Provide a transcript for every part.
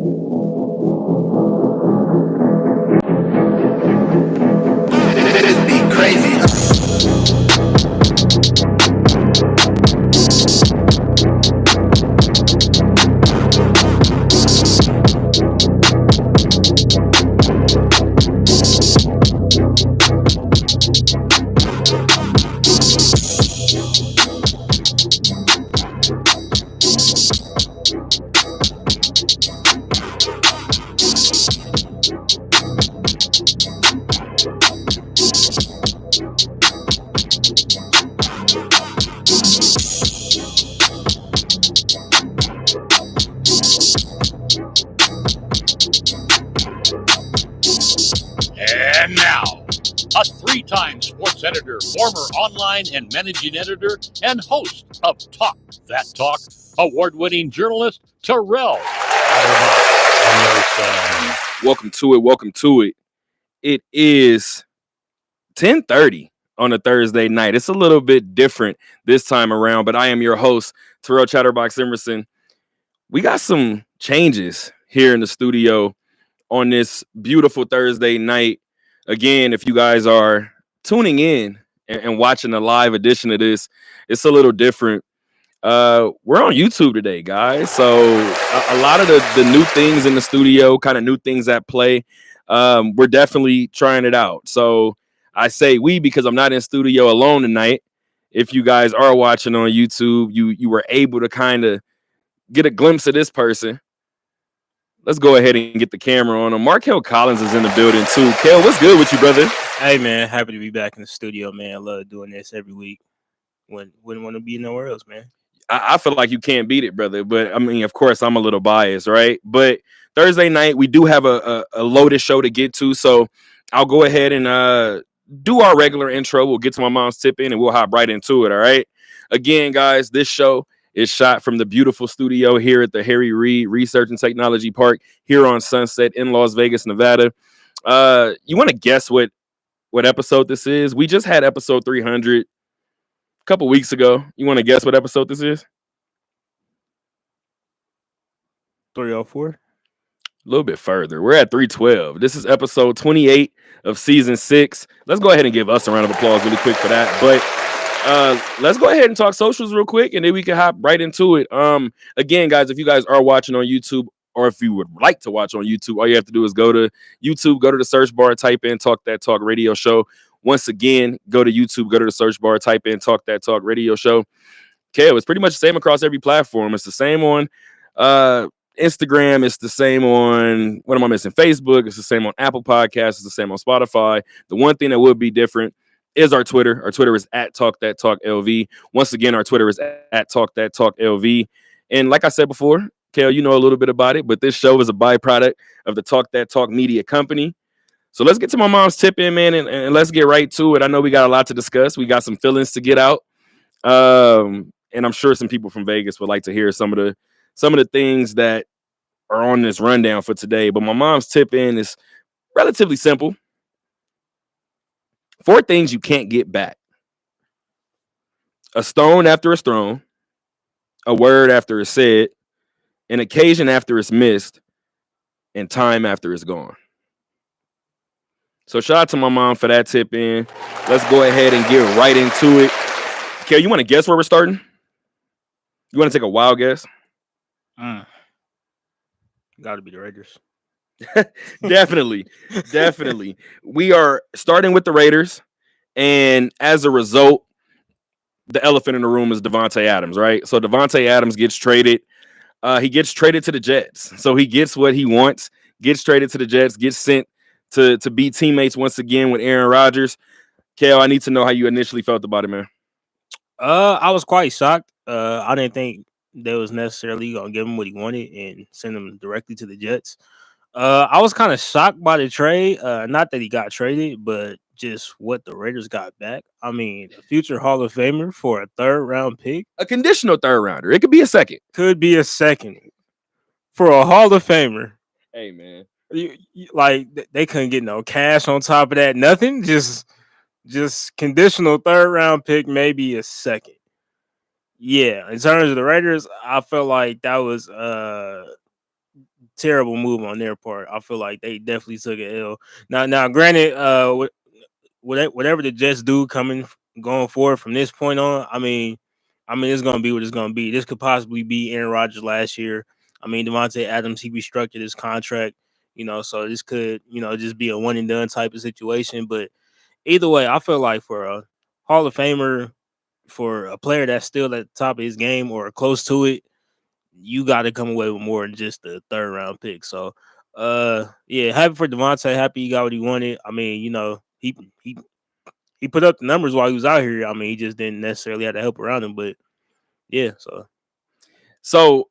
This beat crazy. And now, a three-time sports editor, former online and managing editor, and host of Talk That Talk, award-winning journalist Terrel. Welcome to it. It is 10:30 on a Thursday night. It's a little bit different this time around, but I am your host, Terrel Chatterbox Emerson. We got some changes here in the studio on this beautiful Thursday night. Again, if you guys are tuning in and watching a live edition of this, it's a little different. We're on YouTube today, guys. So a lot of the new things in the studio, kind of new things at play. We're definitely trying it out. So I say we because I'm not in studio alone tonight. If you guys are watching on YouTube, you were able to kind of get a glimpse of this person. Let's go ahead and get the camera on him. Markel Collins is in the building too. Kel, what's good with you, brother? Hey man, happy to be back in the studio, man. I love doing this every week. Wouldn't want to be nowhere else, man. I feel like you can't beat it, brother. But I mean, of course, I'm a little biased, right? But Thursday night, we do have a loaded show to get to. So I'll go ahead and do our regular intro. We'll get to my mom's tip in and we'll hop right into it. All right. Again, guys, this show is shot from the beautiful studio here at the Harry Reid Research and Technology Park here on Sunset in Las Vegas, Nevada. You want to guess what episode this is? We just had episode 300 a couple weeks ago. You want to guess what episode this is? 304. A little bit further. We're at 312. This is episode 28 of season 6. Let's go ahead and give us a round of applause really quick for that. But let's go ahead and talk socials real quick, and then we can hop right into it. Again, guys, if you guys are watching on YouTube, or if you would like to watch on YouTube, all you have to do is go to YouTube, go to the search bar, type in Talk That Talk Radio Show. Once again, go to YouTube, go to the search bar, type in Talk That Talk Radio Show. Okay, it's pretty much the same across every platform. It's the same on Instagram. It's the same on, what am I missing? Facebook. It's the same on Apple Podcasts. It's the same on Spotify. The one thing that would be different is our Twitter. Our Twitter is at Talk That Talk LV. Once again, our Twitter is at Talk That Talk LV. And like I said before, Kel, you know a little bit about it, but this show is a byproduct of the Talk That Talk Media Company. So let's get to my mom's tip in, man, and let's get right to it. I know we got a lot to discuss. We got some feelings to get out. And I'm sure some people from Vegas would like to hear some of the things that are on this rundown for today. But my mom's tip in is relatively simple. 4 things you can't get back: a stone after it's thrown, a word after it's said, an occasion after it's missed, and time after it's gone. So shout out to my mom for that tip in. Let's go ahead and get right into it. Kel, you want to guess where we're starting? You want to take a wild guess? Got to be the Raiders. Definitely. We are starting with the Raiders, and as a result, the elephant in the room is Davante Adams, right? So Davante Adams gets traded. He gets traded to the Jets. So he gets what he wants, gets traded to the Jets, gets sent to be teammates once again with Aaron Rodgers. Kel, I need to know how you initially felt about it, man. I was quite shocked. I didn't think they was necessarily gonna give him what he wanted and send him directly to the Jets. I was kind of shocked by the trade. Not that he got traded, but just what the Raiders got back. I mean, a future Hall of Famer for a 3rd round pick. A conditional 3rd rounder. It could be a second. Could be a second for a Hall of Famer. Hey, man. Like, they couldn't get no cash on top of that. Nothing. Just conditional 3rd round pick, maybe a second. Yeah, in terms of the Raiders, I felt like that was terrible move on their part. I feel like they definitely took an L. Now, granted, whatever the Jets do going forward from this point on, I mean, it's gonna be what it's gonna be. This could possibly be Aaron Rodgers last year. I mean, Devontae Adams, he restructured his contract, so this could, just be a one and done type of situation. But either way, I feel like for a Hall of Famer, for a player that's still at the top of his game or close to it, you got to come away with more than just the third round pick. So, yeah, happy for Devontae. Happy he got what he wanted. I mean, he put up the numbers while he was out here. I mean, he just didn't necessarily have to help around him, but yeah. So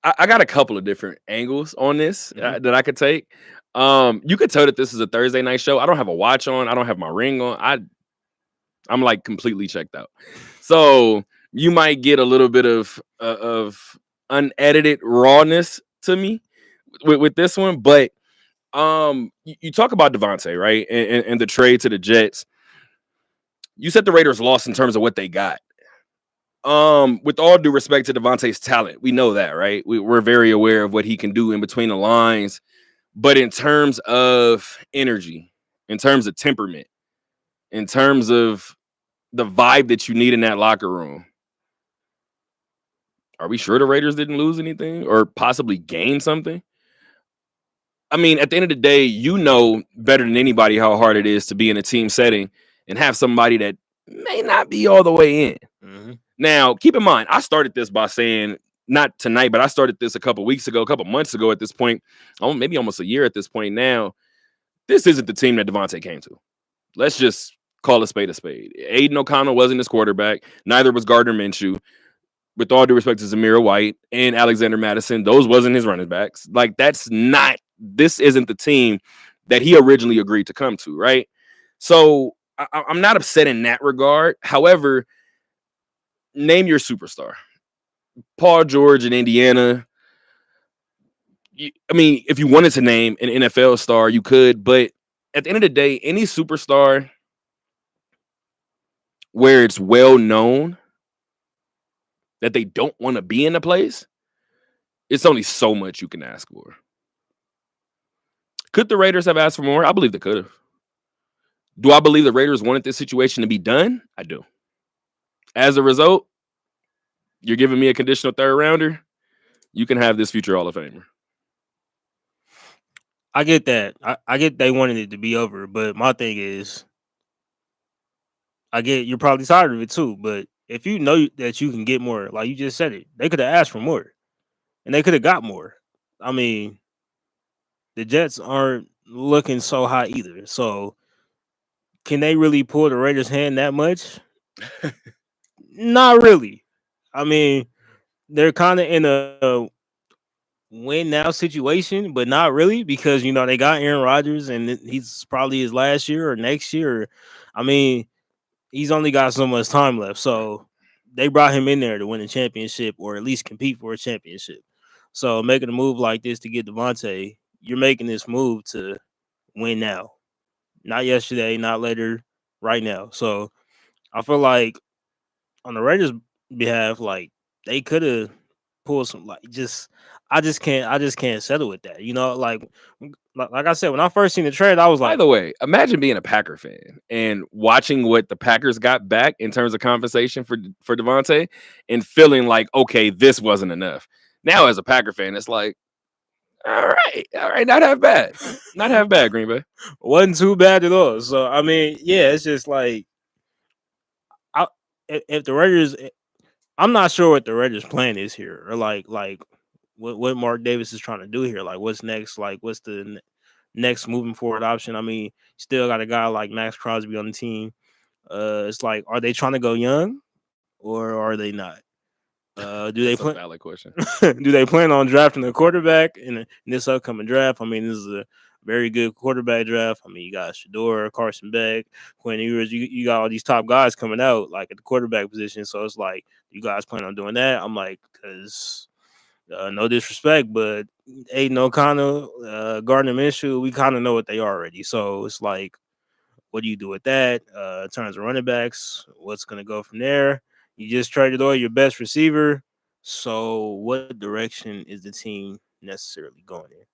I got a couple of different angles on this that I could take. You could tell that this is a Thursday night show. I don't have a watch on. I don't have my ring on. I'm like completely checked out. So you might get a little bit of unedited rawness to me with this one, but you talk about Devontae, right? And the trade to the Jets. You said the Raiders lost in terms of what they got. With all due respect to Devontae's talent, we know that, right? We're very aware of what he can do in between the lines. But in terms of energy, in terms of temperament, in terms of the vibe that you need in that locker room, are we sure the Raiders didn't lose anything or possibly gain something? I mean, at the end of the day, you know better than anybody how hard it is to be in a team setting and have somebody that may not be all the way in. Mm-hmm. Now, keep in mind, I started this by saying, not tonight, but I started this a couple months ago at this point, maybe almost a year at this point now. This isn't the team that Devontae came to. Let's just call a spade a spade. Aiden O'Connell wasn't his quarterback. Neither was Gardner Minshew. With all due respect to Zamir White and Alexander Madison, those wasn't his running backs. Like, this isn't the team that he originally agreed to come to, right? So I'm not upset in that regard. However, name your superstar. Paul George in Indiana. I mean, if you wanted to name an NFL star, you could, but at the end of the day, any superstar where it's well known that they don't want to be in the place, it's only so much you can ask for. Could the Raiders have asked for more? I believe they could have. Do I believe the Raiders wanted this situation to be done? I do. As a result, you're giving me a conditional third rounder. You can have this future Hall of Famer. I get that. I get they wanted it to be over, but my thing is, I get you're probably tired of it too. But if you know that you can get more, like you just said it, they could have asked for more, and they could have got more. I mean, the Jets aren't looking so hot either. So, can they really pull the Raiders' hand that much? Not really. I mean, they're kind of in a win now situation, but not really because they got Aaron Rodgers and he's probably his last year or next year. I mean, he's only got so much time left, so they brought him in there to win a championship or at least compete for a championship. So making a move like this to get Devontae, you're making this move to win now, not yesterday, not later, right now. So I feel like on the Raiders' behalf, like they could have pulled some, I just can't settle with that. Like I said, when I first seen the trade, I was By like, the way, imagine being a Packer fan and watching what the Packers got back in terms of compensation for Devontae and feeling like, okay, this wasn't enough. Now, as a Packer fan, it's like, all right, not half bad. Not half bad, Green Bay. wasn't too bad at all. So I mean, yeah, it's just like if the Raiders, I'm not sure what the Raiders' plan is here, or like what Mark Davis is trying to do here. Like, what's next? Like, what's the next moving forward option? I mean, still got a guy like Max Crosby on the team. It's like, are they trying to go young, or are they not? Do they plan? Valid question. Do they plan on drafting a quarterback in this upcoming draft? I mean, this is a very good quarterback draft. I mean, you got Shador, Carson Beck, Quinn Ewers. You got all these top guys coming out like at the quarterback position. So it's like, you guys plan on doing that? I'm like, because no disrespect, but Aiden O'Connell, Gardner Minshew, we kind of know what they are already. So it's like, what do you do with that? In terms of running backs, what's going to go from there? You just traded all your best receiver. So what direction is the team necessarily going in.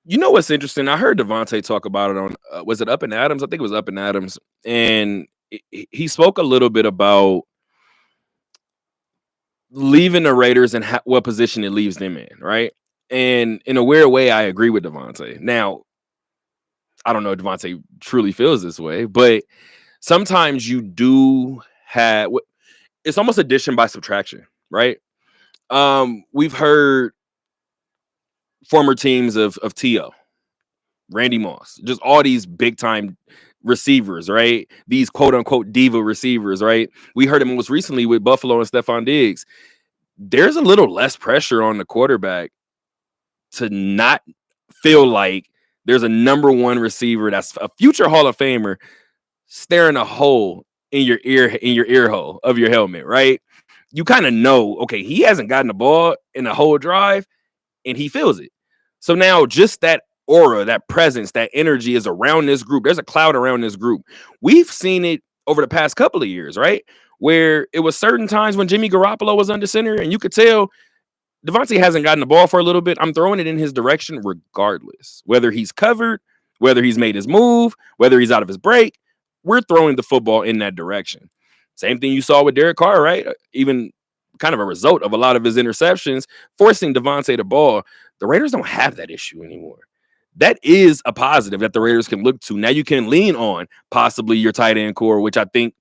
You know what's interesting? I heard Devontae talk about it on was it Up and Adams? I think it was Up and Adams, and he spoke a little bit about leaving the Raiders and what position it leaves them in, right? And in a weird way, I agree with Devontae. Now, I don't know if Devontae truly feels this way, but sometimes you do have it's almost addition by subtraction, right? We've heard former teams of T.O., Randy Moss, just all these big time receivers, right? These quote unquote diva receivers, right? We heard him most recently with Buffalo and Stephon Diggs. There's a little less pressure on the quarterback to not feel like there's a number one receiver that's a future Hall of Famer staring a hole in your ear hole of your helmet, right? You kind of know, okay, he hasn't gotten the ball in the whole drive and he feels it. So now just that aura, that presence, that energy is around this group. There's a cloud around this group. We've seen it over the past couple of years, right? Where it was certain times when Jimmy Garoppolo was under center and you could tell Devontae hasn't gotten the ball for a little bit. I'm throwing it in his direction regardless. Whether he's covered, whether he's made his move, whether he's out of his break, we're throwing the football in that direction. Same thing you saw with Derek Carr, right? Even kind of a result of a lot of his interceptions, forcing Devontae the ball. The Raiders don't have that issue anymore. That is a positive that the Raiders can look to. Now you can lean on possibly your tight end core, which I think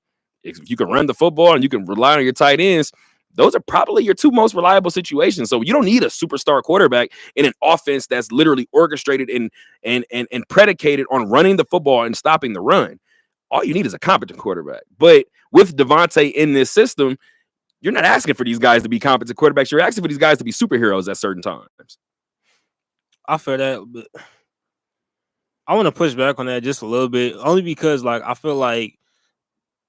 if you can run the football and you can rely on your tight ends, those are probably your two most reliable situations. So you don't need a superstar quarterback in an offense that's literally orchestrated and predicated on running the football and stopping the run. All you need is a competent quarterback. But with Devontae in this system, you're not asking for these guys to be competent quarterbacks. You're asking for these guys to be superheroes at certain times. I feel that, but I want to push back on that just a little bit, only because like I feel like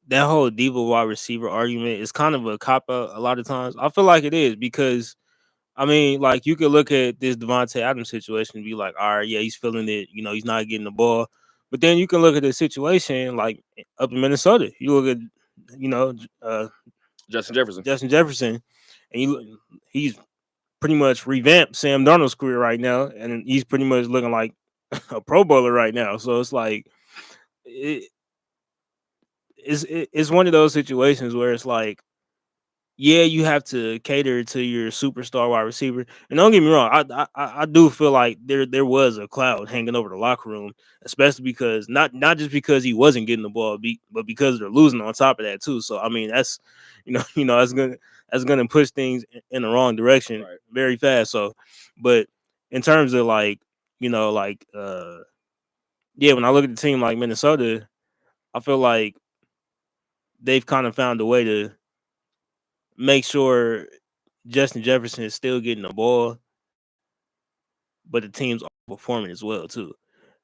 that whole diva wide receiver argument is kind of a cop out a lot of times. I feel like it is because I mean, like you could look at this Devontae Adams situation and be like, all right, yeah, he's feeling it. You know, he's not getting the ball. But then you can look at the situation like up in Minnesota. You look at, you know, Justin Jefferson. And he's pretty much revamped Sam Darnold's career right now, and he's pretty much looking like a Pro Bowler right now. So it's like it's one of those situations where it's like, yeah, you have to cater to your superstar wide receiver. And don't get me wrong, I do feel like there was a cloud hanging over the locker room, especially because not just because he wasn't getting the ball, but because they're losing on top of that too. So I mean, that's that's gonna push things in the wrong direction very fast. So, but in terms of like yeah, when I look at the team like Minnesota, I feel like they've kind of found a way to make sure Justin Jefferson is still getting the ball, but the team's performing as well too.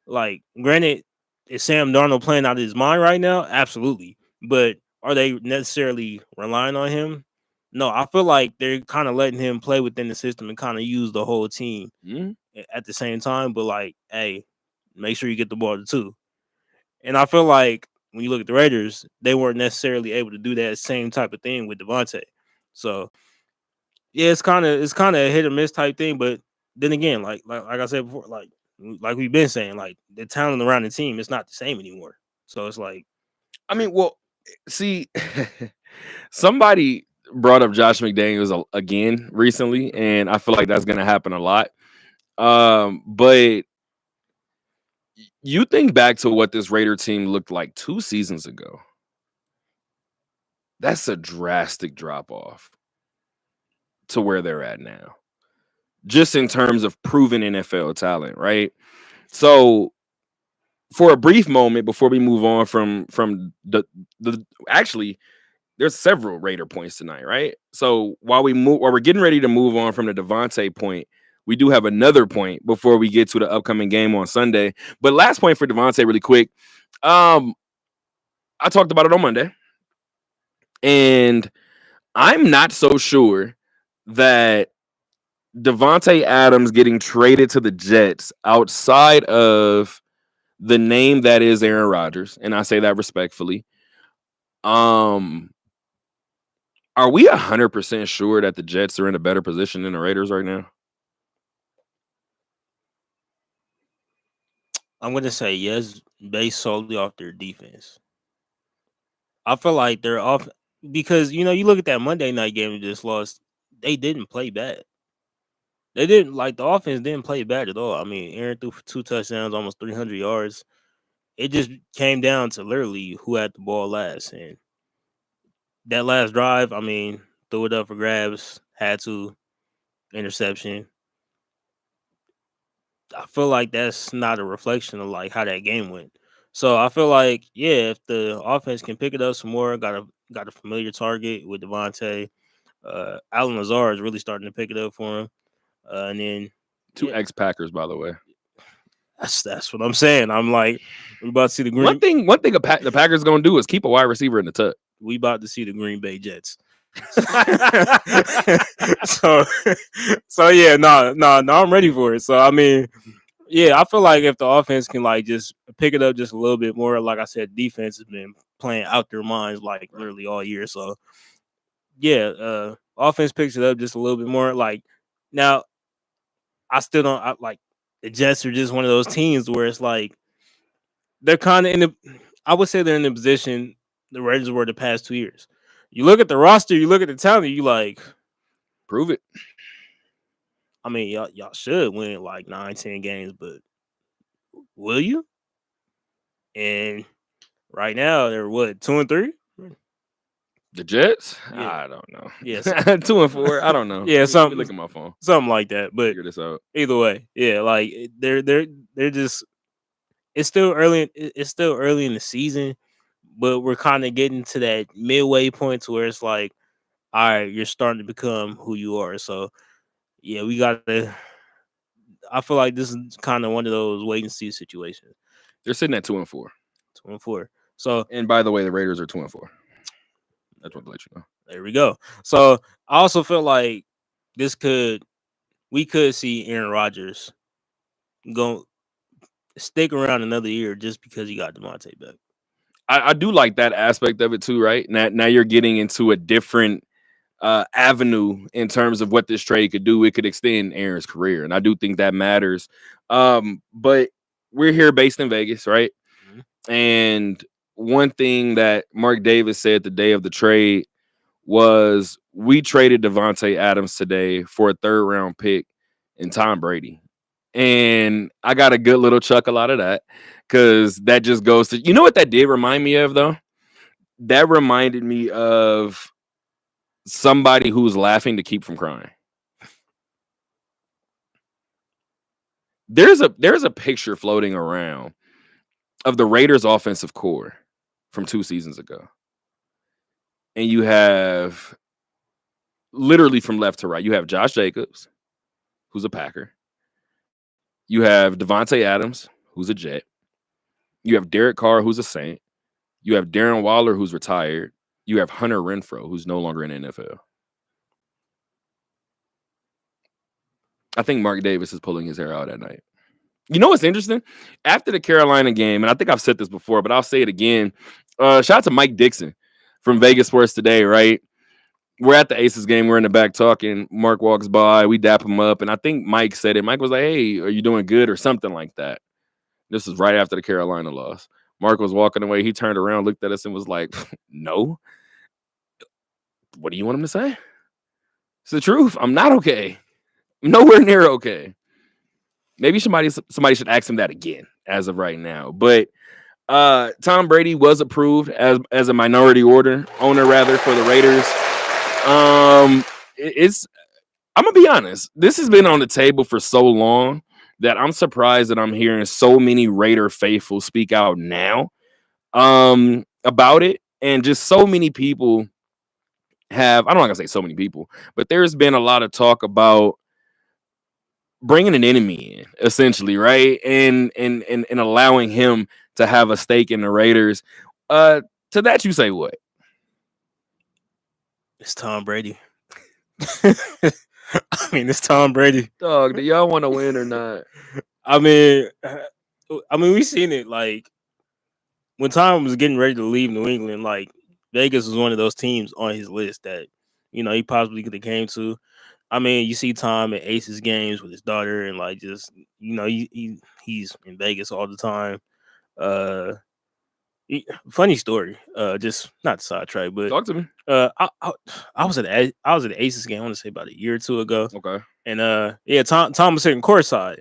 Like, granted, is Sam Darnold playing out of his mind right now? Absolutely. But are they necessarily relying on him? No, I feel like they're kind of letting him play within the system and kind of use the whole team at the same time. But like, hey, make sure you get the ball too. And I feel like when you look at the Raiders, they weren't necessarily able to do that same type of thing with Devontae. So yeah, it's kind of a hit or miss type thing. But then again, like I said before, like we've been saying, like the talent around the team is not the same anymore. So it's like, I mean, well, see, somebody brought up Josh McDaniels again recently, and I feel like that's going to happen a lot. But you think back to what this Raider team looked like 2 seasons ago. That's a drastic drop off to where they're at now, just in terms of proven NFL talent, right? So for a brief moment before we move on from the actually there's several Raider points tonight, right? So while we're getting ready to move on from the Devontae point, we do have another point before we get to the upcoming game on Sunday. But last point for Devontae really quick. I talked about it on Monday, and I'm not so sure that Devontae Adams getting traded to the Jets outside of the name that is Aaron Rodgers, and I say that respectfully. Are we 100% sure that the Jets are in a better position than the Raiders right now? I'm gonna say yes, based solely off their defense. I feel like they're off because you look at that Monday night game we just lost. They didn't play bad. They didn't like the offense didn't play bad at all. I mean, Aaron threw for 2 touchdowns, almost 300 yards. It just came down to literally who had the ball last, and that last drive, I mean, threw it up for grabs, had to interception. I feel like that's not a reflection of like how that game went. So I feel like if the offense can pick it up some more, got a familiar target with Devontae. Alan Lazar is really starting to pick it up for him. And then Two yeah, ex-Packers, by the way. that's what I'm saying. I'm like, we about to see the One thing the Packers gonna do is keep a wide receiver in the tuck. we about to see the Green Bay Jets. so so yeah, no, I'm ready for it. So I mean, yeah, I feel like if the offense can like just pick it up just a little bit more, like I said, defense has been playing out their minds like literally all year. So yeah, offense picks it up just a little bit more. Like now, I still don't like the Jets are just one of those teams where it's like they're kind of in the. I would say they're in the position the Raiders were the past 2 years. You look at the roster, you look at the talent, you like Prove it. I mean, y'all should win like 9, 10 games, but will you? And right now they're what 2-3. The Jets? Yeah. I don't know. Yes. 2-4. I don't know. Yeah, Let me look at my phone. something like that. But Figure this out. either way, yeah, like they're just. It's still early. It's still early in the season, but we're kind of getting to that midway point to where it's like, all right, you're starting to become who you are. So yeah, we got to. I feel like this is kind of one of those wait and see situations. They're sitting at 2-4. 2-4. So And by the way, the Raiders are 2-4. I just want to let you know. there we go. So I also feel like we could see Aaron Rodgers go stick around another year just because he got Devontae back. I do like that aspect of it too, right? Now you're getting into a different avenue in terms of what this trade could do. It could extend Aaron's career, and I do think that matters. But we're here based in Vegas, right? Mm-hmm. And one thing that Mark Davis said the day of the trade was we traded Devontae Adams today for a 3rd-round pick and Tom Brady. And I got a good little chuckle out of that because that just goes to, you know what that did remind me of, though? That reminded me of somebody who's laughing to keep from crying. There's a picture floating around of the Raiders offensive core from 2 seasons ago. And you have literally from left to right, you have Josh Jacobs, who's a Packer. You have Devontae Adams, who's a Jet. You have Derek Carr, who's a Saint. You have Darren Waller, who's retired. You have Hunter Renfrow, who's no longer in the NFL. I think Mark Davis is pulling his hair out at night. You know what's interesting? After the Carolina game, and I think I've said this before, but I'll say it again. Shout out to Mike Dixon from Vegas Sports Today, right? We're at the Aces game. We're in the back talking. Mark walks by. We dap him up. And I think Mike said it. Mike was like, hey, are you doing good or something like that? This is right after the Carolina loss. Mark was walking away. He turned around, looked at us, and was like, no. What do you want him to say? It's the truth. I'm not okay. I'm nowhere near okay. Maybe somebody should ask him that again as of right now. But Tom Brady was approved as a minority owner for the Raiders. I'm gonna be honest. This has been on the table for so long that I'm surprised that I'm hearing so many Raider faithful speak out now about it, and just so many people have. I don't want to say so many people, but there's been a lot of talk about bringing an enemy in, essentially, right, and allowing him to have a stake in the Raiders. To that, you say what? It's Tom Brady. I mean, it's Tom Brady. Dog, do y'all want to win or not? I mean, we seen it like when Tom was getting ready to leave New England. Like Vegas was one of those teams on his list that he possibly could have came to. I mean, you see Tom at Aces games with his daughter, and like just he's in Vegas all the time. Uh, Funny story. Just not sidetrack, but Talk to me. I was at the Aces game. I want to say about a year or two ago, Okay. and yeah, Tom was sitting courtside,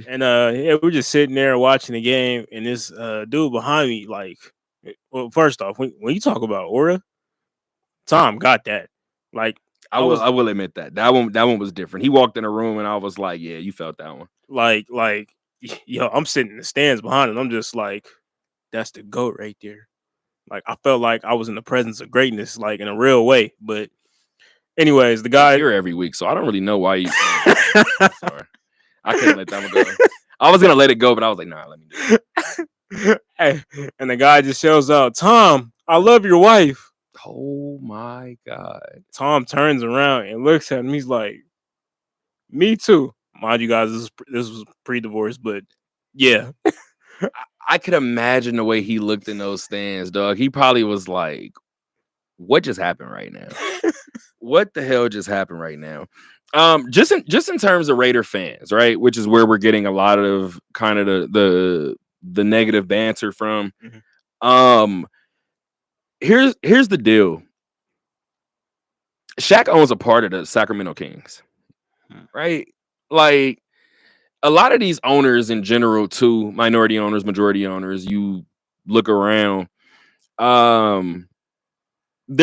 and yeah, we're just sitting there watching the game, and this dude behind me, like, well, first off, when you talk about aura, Tom got that. Like, I will admit that one was different. He walked in a room and I was like, yeah, you felt that one. like, yo, I'm sitting in the stands behind him. I'm just like, that's the GOAT right there. Like, I felt like I was in the presence of greatness, like in a real way. But anyways, the He's guy here every week, so I don't really know why you. Sorry, I couldn't let that one go. I was gonna let it go, but I was like, nah, let me do it. Hey, and the guy just shows up. Tom, I love your wife. Oh my god. Tom turns around and looks at him. He's like, me too. Mind you guys, this was pre-divorce, but yeah. I could imagine the way he looked in those stands, dog. He probably was like, what just happened right now? What the hell just happened right now? Just in terms of Raider fans, right? Which is where we're getting a lot of kind of the negative banter from. Mhm. Here's the deal. Shaq owns a part of the Sacramento Kings, right? Like a lot of these owners in general, too, minority owners, majority owners, you look around, they're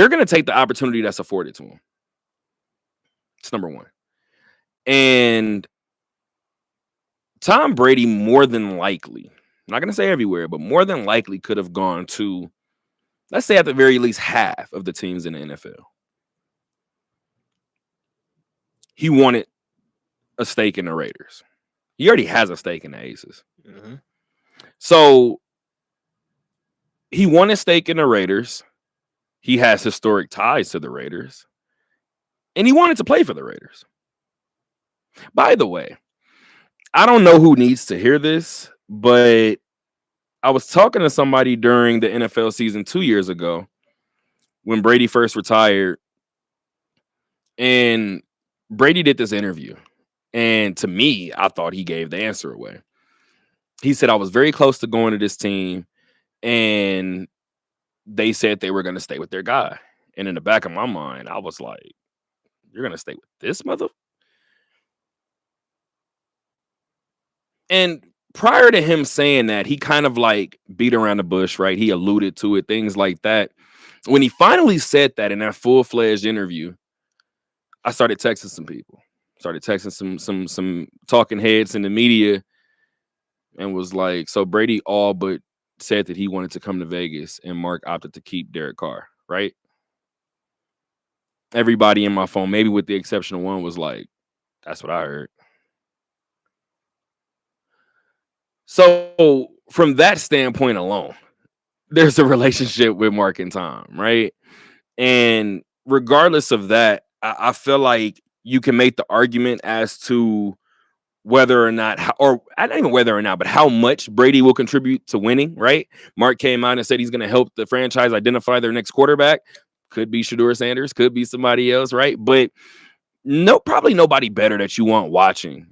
gonna take the opportunity that's afforded to them. It's number one. And Tom Brady more than likely, I'm not gonna say everywhere, but more than likely could have gone to, let's say at the very least, half of the teams in the NFL. He wanted a stake in the Raiders. He already has a stake in the Aces. Mm-hmm. So he won a stake in the Raiders. He has historic ties to the Raiders. And he wanted to play for the Raiders. By the way, I don't know who needs to hear this, but I was talking to somebody during the NFL season 2 years ago when Brady first retired. And Brady did this interview. And to me, I thought he gave the answer away. He said, I was very close to going to this team, and they said they were going to stay with their guy. And in the back of my mind, I was like, you're going to stay with this mother? And prior to him saying that, he kind of like beat around the bush, right? He alluded to it, things like that. When he finally said that in that full-fledged interview, I started texting some people, started texting some talking heads in the media, and was like, so Brady all but said that he wanted to come to Vegas, and Mark opted to keep Derek Carr, right? Everybody in my phone, maybe with the exception of one, was like, that's what I heard. So from that standpoint alone, there's a relationship with Mark and Tom, right? And regardless of that, I feel like you can make the argument as to whether or not, or not even whether or not, but how much Brady will contribute to winning, right? Mark came out and said he's going to help the franchise identify their next quarterback. Could be Shedeur Sanders, could be somebody else, right? But probably nobody better that you want watching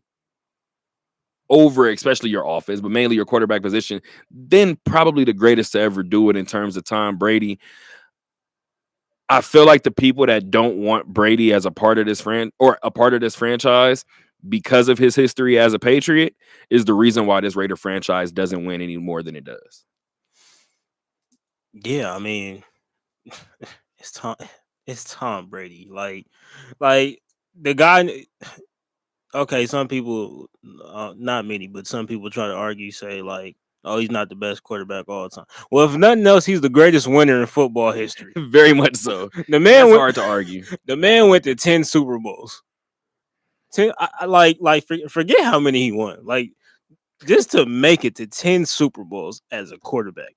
over, especially your offense, but mainly your quarterback position, then probably the greatest to ever do it in terms of Tom Brady. I feel like the people that don't want Brady as a part of this franchise because of his history as a Patriot is the reason why this Raider franchise doesn't win any more than it does. Yeah, I mean, it's Tom Brady. Like the guy. Okay, some people, not many, but some people try to argue, say like, oh, he's not the best quarterback all the time. Well, if nothing else, he's the greatest winner in football history. Very much so. The man That's went, hard to argue. The man went to 10 Super Bowls. 10, forget how many he won. Like, just to make it to 10 Super Bowls as a quarterback,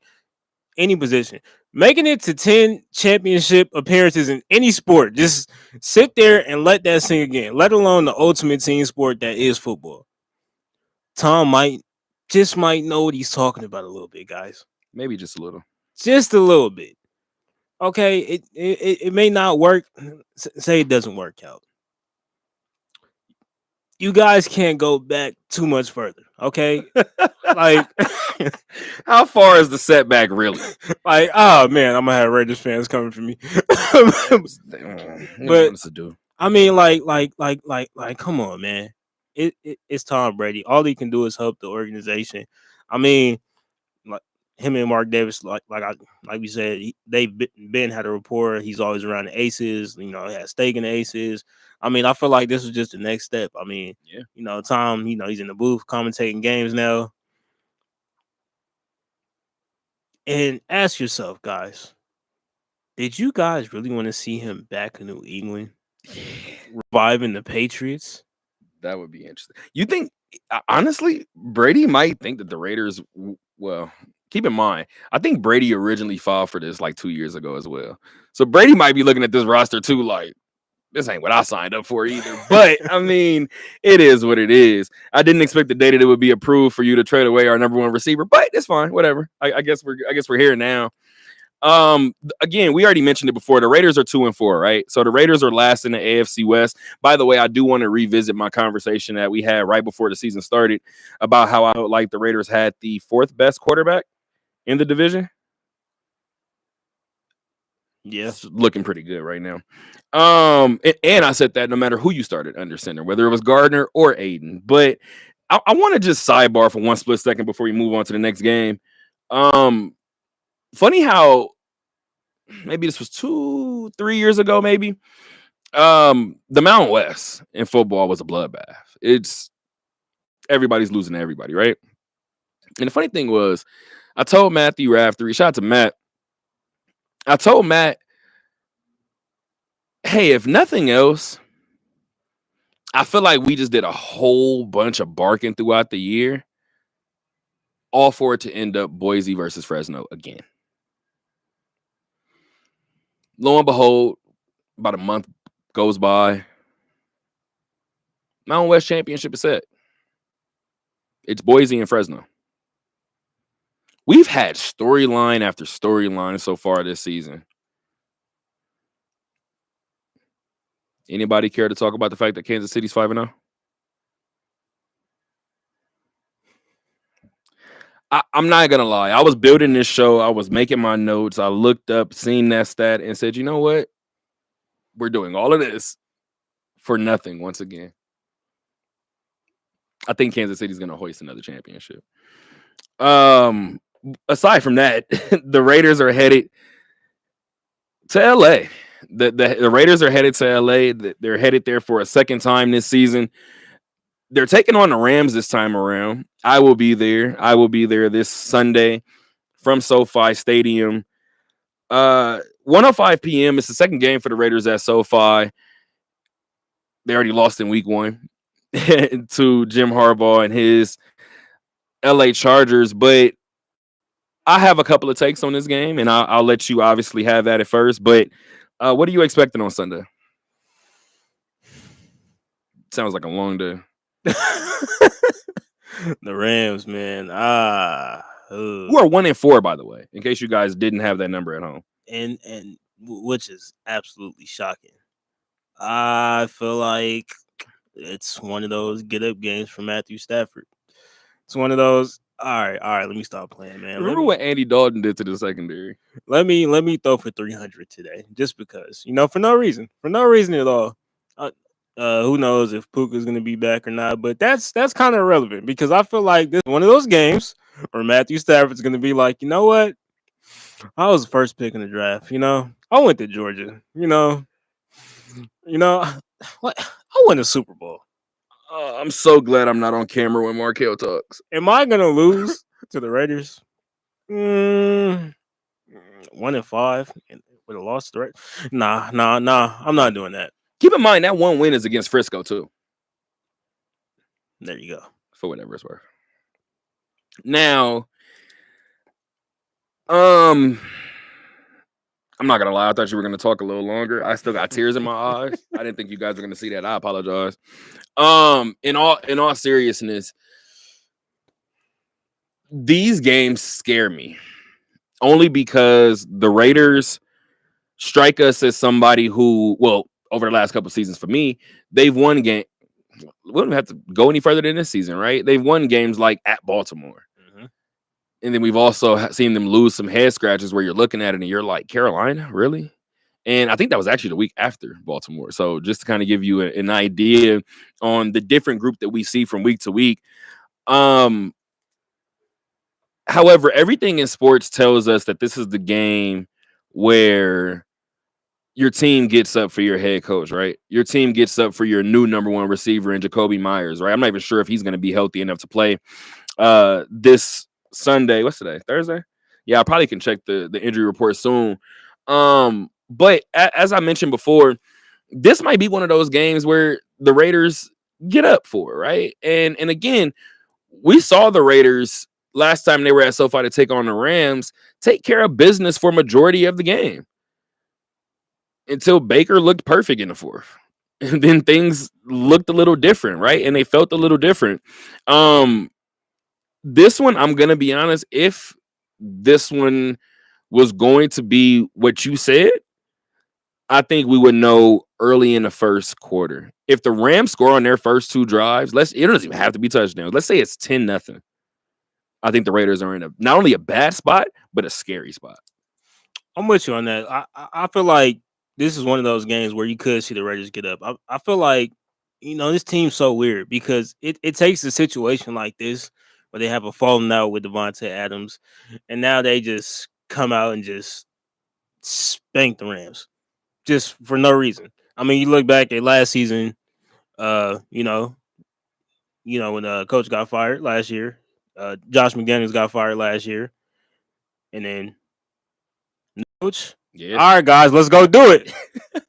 any position, making it to 10 championship appearances in any sport, just sit there and let that sink again, let alone the ultimate team sport that is football. Tom might know what he's talking about a little bit, guys. Maybe just a little. Just a little bit. Okay, it may not work. Say it doesn't work out. You guys can't go back too much further, okay? Like, How far is the setback really? like, oh man, I'm gonna have Raiders fans coming for me. What do you want us to do? I mean, come on, man. It's Tom Brady. All he can do is help the organization. I mean, like him and Mark Davis, like we said, they've been had a rapport. He's always around the aces. You know, has stake in the aces. I mean, I feel like this was just the next step. I mean, Yeah. you know, Tom, you know, he's in the booth commentating games now. And ask yourself, guys, did you guys really want to see him back in New England, reviving the Patriots? That would be interesting. You think, honestly, Brady might think that the Raiders, well, keep in mind, I think Brady originally filed for this like 2 years ago as well. So Brady might be looking at this roster too, like, this ain't what I signed up for either. But I mean, it is what it is. I didn't expect the day that it would be approved for you to trade away our number one receiver, but it's fine. Whatever. I guess we're here now. Again, we already mentioned it before. The Raiders are 2-4, right? So the Raiders are last in the AFC West. By the way, I do want to revisit my conversation that we had right before the season started about how I felt like the Raiders had the fourth best quarterback in the division. Yeah, it's looking pretty good right now. And I said that no matter who you started under center, whether it was Gardner or Aiden. But I want to just sidebar for one split second before we move on to the next game. Funny how maybe this was 2-3 years ago, maybe. The Mountain West in football was a bloodbath. It's everybody's losing to everybody, right? And the funny thing was, I told Matthew Raftery, shout out to Matt. I told Matt, hey, if nothing else, I feel like we just did a whole bunch of barking throughout the year, all for it to end up Boise versus Fresno again. Lo and behold, about a month goes by. Mountain West Championship is set. It's Boise and Fresno. We've had storyline after storyline so far this season. Anybody care to talk about the fact that Kansas City's 5-0? I'm not going to lie. I was building this show. I was making my notes. I looked up, seen that stat, and said, you know what? We're doing all of this for nothing once again. I think Kansas City's going to hoist another championship. Aside from that, the Raiders are headed to LA. The Raiders are headed to LA. They're headed there for a second time this season. They're taking on the Rams this time around. I will be there. I will be there this Sunday from SoFi Stadium. 1:05 p.m. It's the second game for the Raiders at SoFi. They already lost in week 1 to Jim Harbaugh and his LA Chargers, but I have a couple of takes on this game, and I'll let you obviously have that at first. But what are you expecting on Sunday? Sounds like a long day. The Rams, man. Who are 1-4, by the way, in case you guys didn't have that number at home. And which is absolutely shocking. I feel like it's one of those get up games for Matthew Stafford. It's one of those. All right. Let me stop playing, man. Remember what Andy Dalton did to the secondary? Let me throw for 300 today, just because, for no reason at all. Who knows if Puka's going to be back or not? But that's kind of irrelevant, because I feel like this is one of those games where Matthew Stafford's going to be like, you know what? I was the first pick in the draft. I went to Georgia. What? I won a Super Bowl. I'm so glad I'm not on camera when Markel talks. Am I gonna lose to the Raiders? 1-5 with a loss to the Raiders? Nah. I'm not doing that. Keep in mind that one win is against Frisco too. There you go. For whatever it's worth. Now, I'm not gonna lie. I thought you were gonna talk a little longer. I still got tears in my eyes. I didn't think you guys were gonna see that. I apologize. In all seriousness, these games scare me only because the Raiders strike us as somebody who, well, over the last couple of seasons for me, they've won we don't have to go any further than this season, right? They've won games like at Baltimore. Mm-hmm. And then we've also seen them lose some head scratches where you're looking at it and you're like, Carolina, really? And I think that was actually the week after Baltimore. So just to kind of give you an idea on the different group that we see from week to week. However, everything in sports tells us that this is the game where your team gets up for your head coach, right? Your team gets up for your new number one receiver in Jacoby Myers, right? I'm not even sure if he's going to be healthy enough to play this Sunday. What's today? Thursday? Yeah, I probably can check the injury report soon. But as I mentioned before, this might be one of those games where the Raiders get up for, right? And again, we saw the Raiders last time they were at SoFi to take on the Rams take care of business for majority of the game until Baker looked perfect in the fourth. And then things looked a little different, right? And they felt a little different. This one, I'm going to be honest, if this one was going to be what you said, I think we would know early in the first quarter. If the Rams score on their first two drives, it doesn't even have to be touchdowns. Let's say it's 10-0. I think the Raiders are in not only a bad spot, but a scary spot. I'm with you on that. I feel like this is one of those games where you could see the Raiders get up. I feel like, this team's so weird because it takes a situation like this where they have a falling out with Devontae Adams, and now they just come out and just spank the Rams just for no reason. I mean, you look back at last season, when Coach got fired last year, Josh McDaniels got fired last year, and then Coach, Yeah. all right, guys, let's go do it.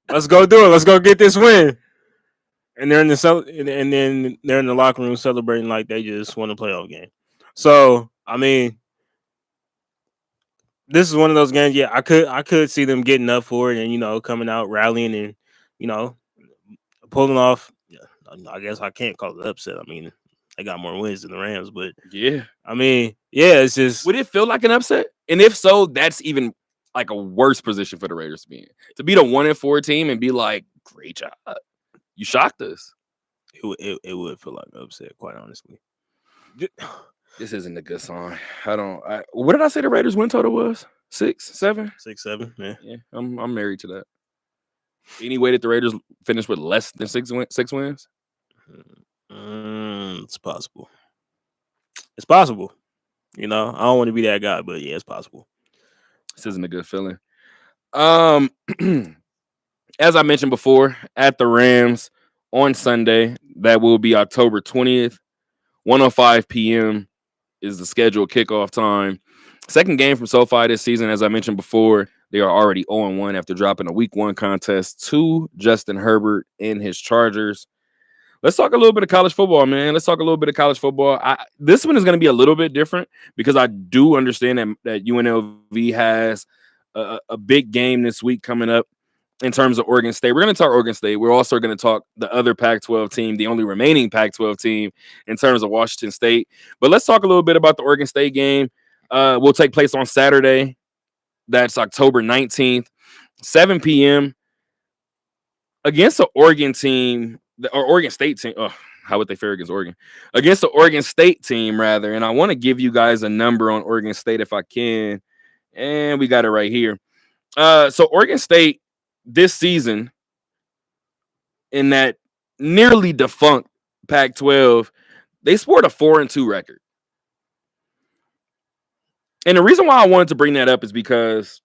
Let's go do it. Let's go get this win. And they're in and then they're in the locker room celebrating like they just won a playoff game. So I mean, this is one of those games. Yeah, I could see them getting up for it and coming out rallying and pulling off. Yeah, I guess I can't call it upset. I mean, they got more wins than the Rams, but yeah, I mean, yeah, it's just. Would it feel like an upset? And if so, that's even like a worse position for the Raiders to be in. To be the 1-4 team and be like, great job, you shocked us. It would feel like an upset, quite honestly. This isn't a good sign. What did I say the Raiders win total was? 6, 7? 6, 7. Yeah. I'm married to that. Any way that the Raiders finish with less than 6 wins? It's possible. It's possible. I don't want to be that guy, but yeah, it's possible. This isn't a good feeling. As I mentioned before, at the Rams on Sunday, that will be October 20th, 1:05 p.m. is the scheduled kickoff time. Second game from SoFi this season. As I mentioned before, they are already 0-1 after dropping a week 1 contest to Justin Herbert and his Chargers. Let's talk a little bit of college football, man. Let's talk a little bit of college football. This one is going to be a little bit different because I do understand that UNLV has a big game this week coming up in terms of Oregon State. We're going to talk Oregon State. We're also going to talk the other Pac-12 team, the only remaining Pac-12 team in terms of Washington State. But let's talk a little bit about the Oregon State game. Will take place on Saturday. That's October 19th, 7 p.m. against the Oregon team. Or Oregon State team. Oh, how would they fare against Oregon? Against the Oregon State team, rather. And I want to give you guys a number on Oregon State if I can. And we got it right here. So Oregon State this season in that nearly defunct Pac-12, they scored a 4-2 record. And the reason why I wanted to bring that up is because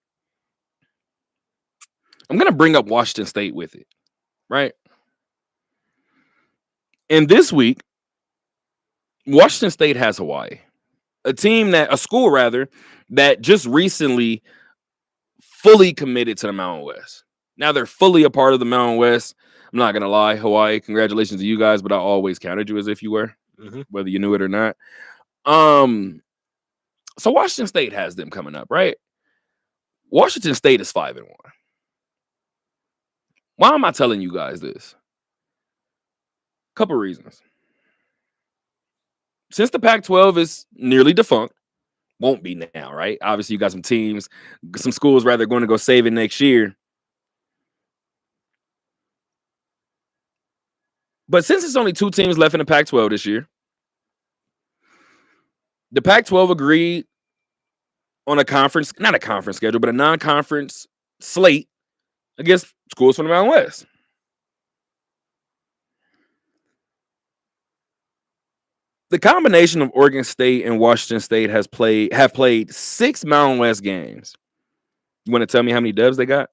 I'm going to bring up Washington State with it, right? And this week, Washington State has Hawaii, a school that just recently fully committed to the Mountain West. Now they're fully a part of the Mountain West. I'm not going to lie, Hawaii, congratulations to you guys, but I always counted you as if you were, whether you knew it or not. So Washington State has them coming up, right? Washington State is 5-1. Why am I telling you guys this? Couple reasons. Since the Pac-12 is nearly defunct, won't be now, right? Obviously, you got some schools rather going to go save it next year. But since it's only 2 teams left in the Pac-12 this year, the Pac-12 agreed on not a conference schedule, but a non-conference slate against schools from the Mountain West. The combination of Oregon State and Washington State have played 6 Mountain West games. You want to tell me how many dubs they got?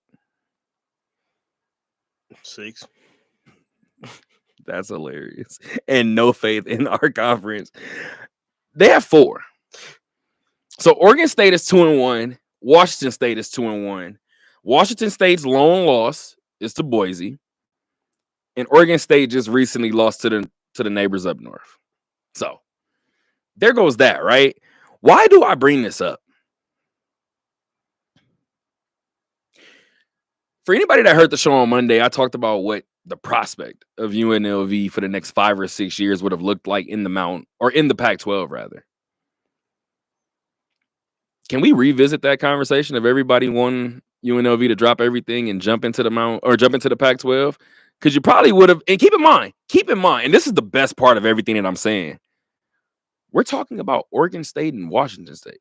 6. That's hilarious. And no faith in our conference. They have 4. So Oregon State is 2-1. Washington State is 2-1. Washington State's lone loss is to Boise. And Oregon State just recently lost to the neighbors up north. So there goes that, right? Why do I bring this up? For anybody that heard the show on Monday, I talked about what the prospect of UNLV for the next 5 or 6 years would have looked like in the Mountain, or in the Pac-12 rather. Can we revisit that conversation of everybody wanting UNLV to drop everything and jump into the Mountain or jump into the Pac-12? Because you probably would have, and keep in mind, and this is the best part of everything that I'm saying. We're talking about Oregon State and Washington State.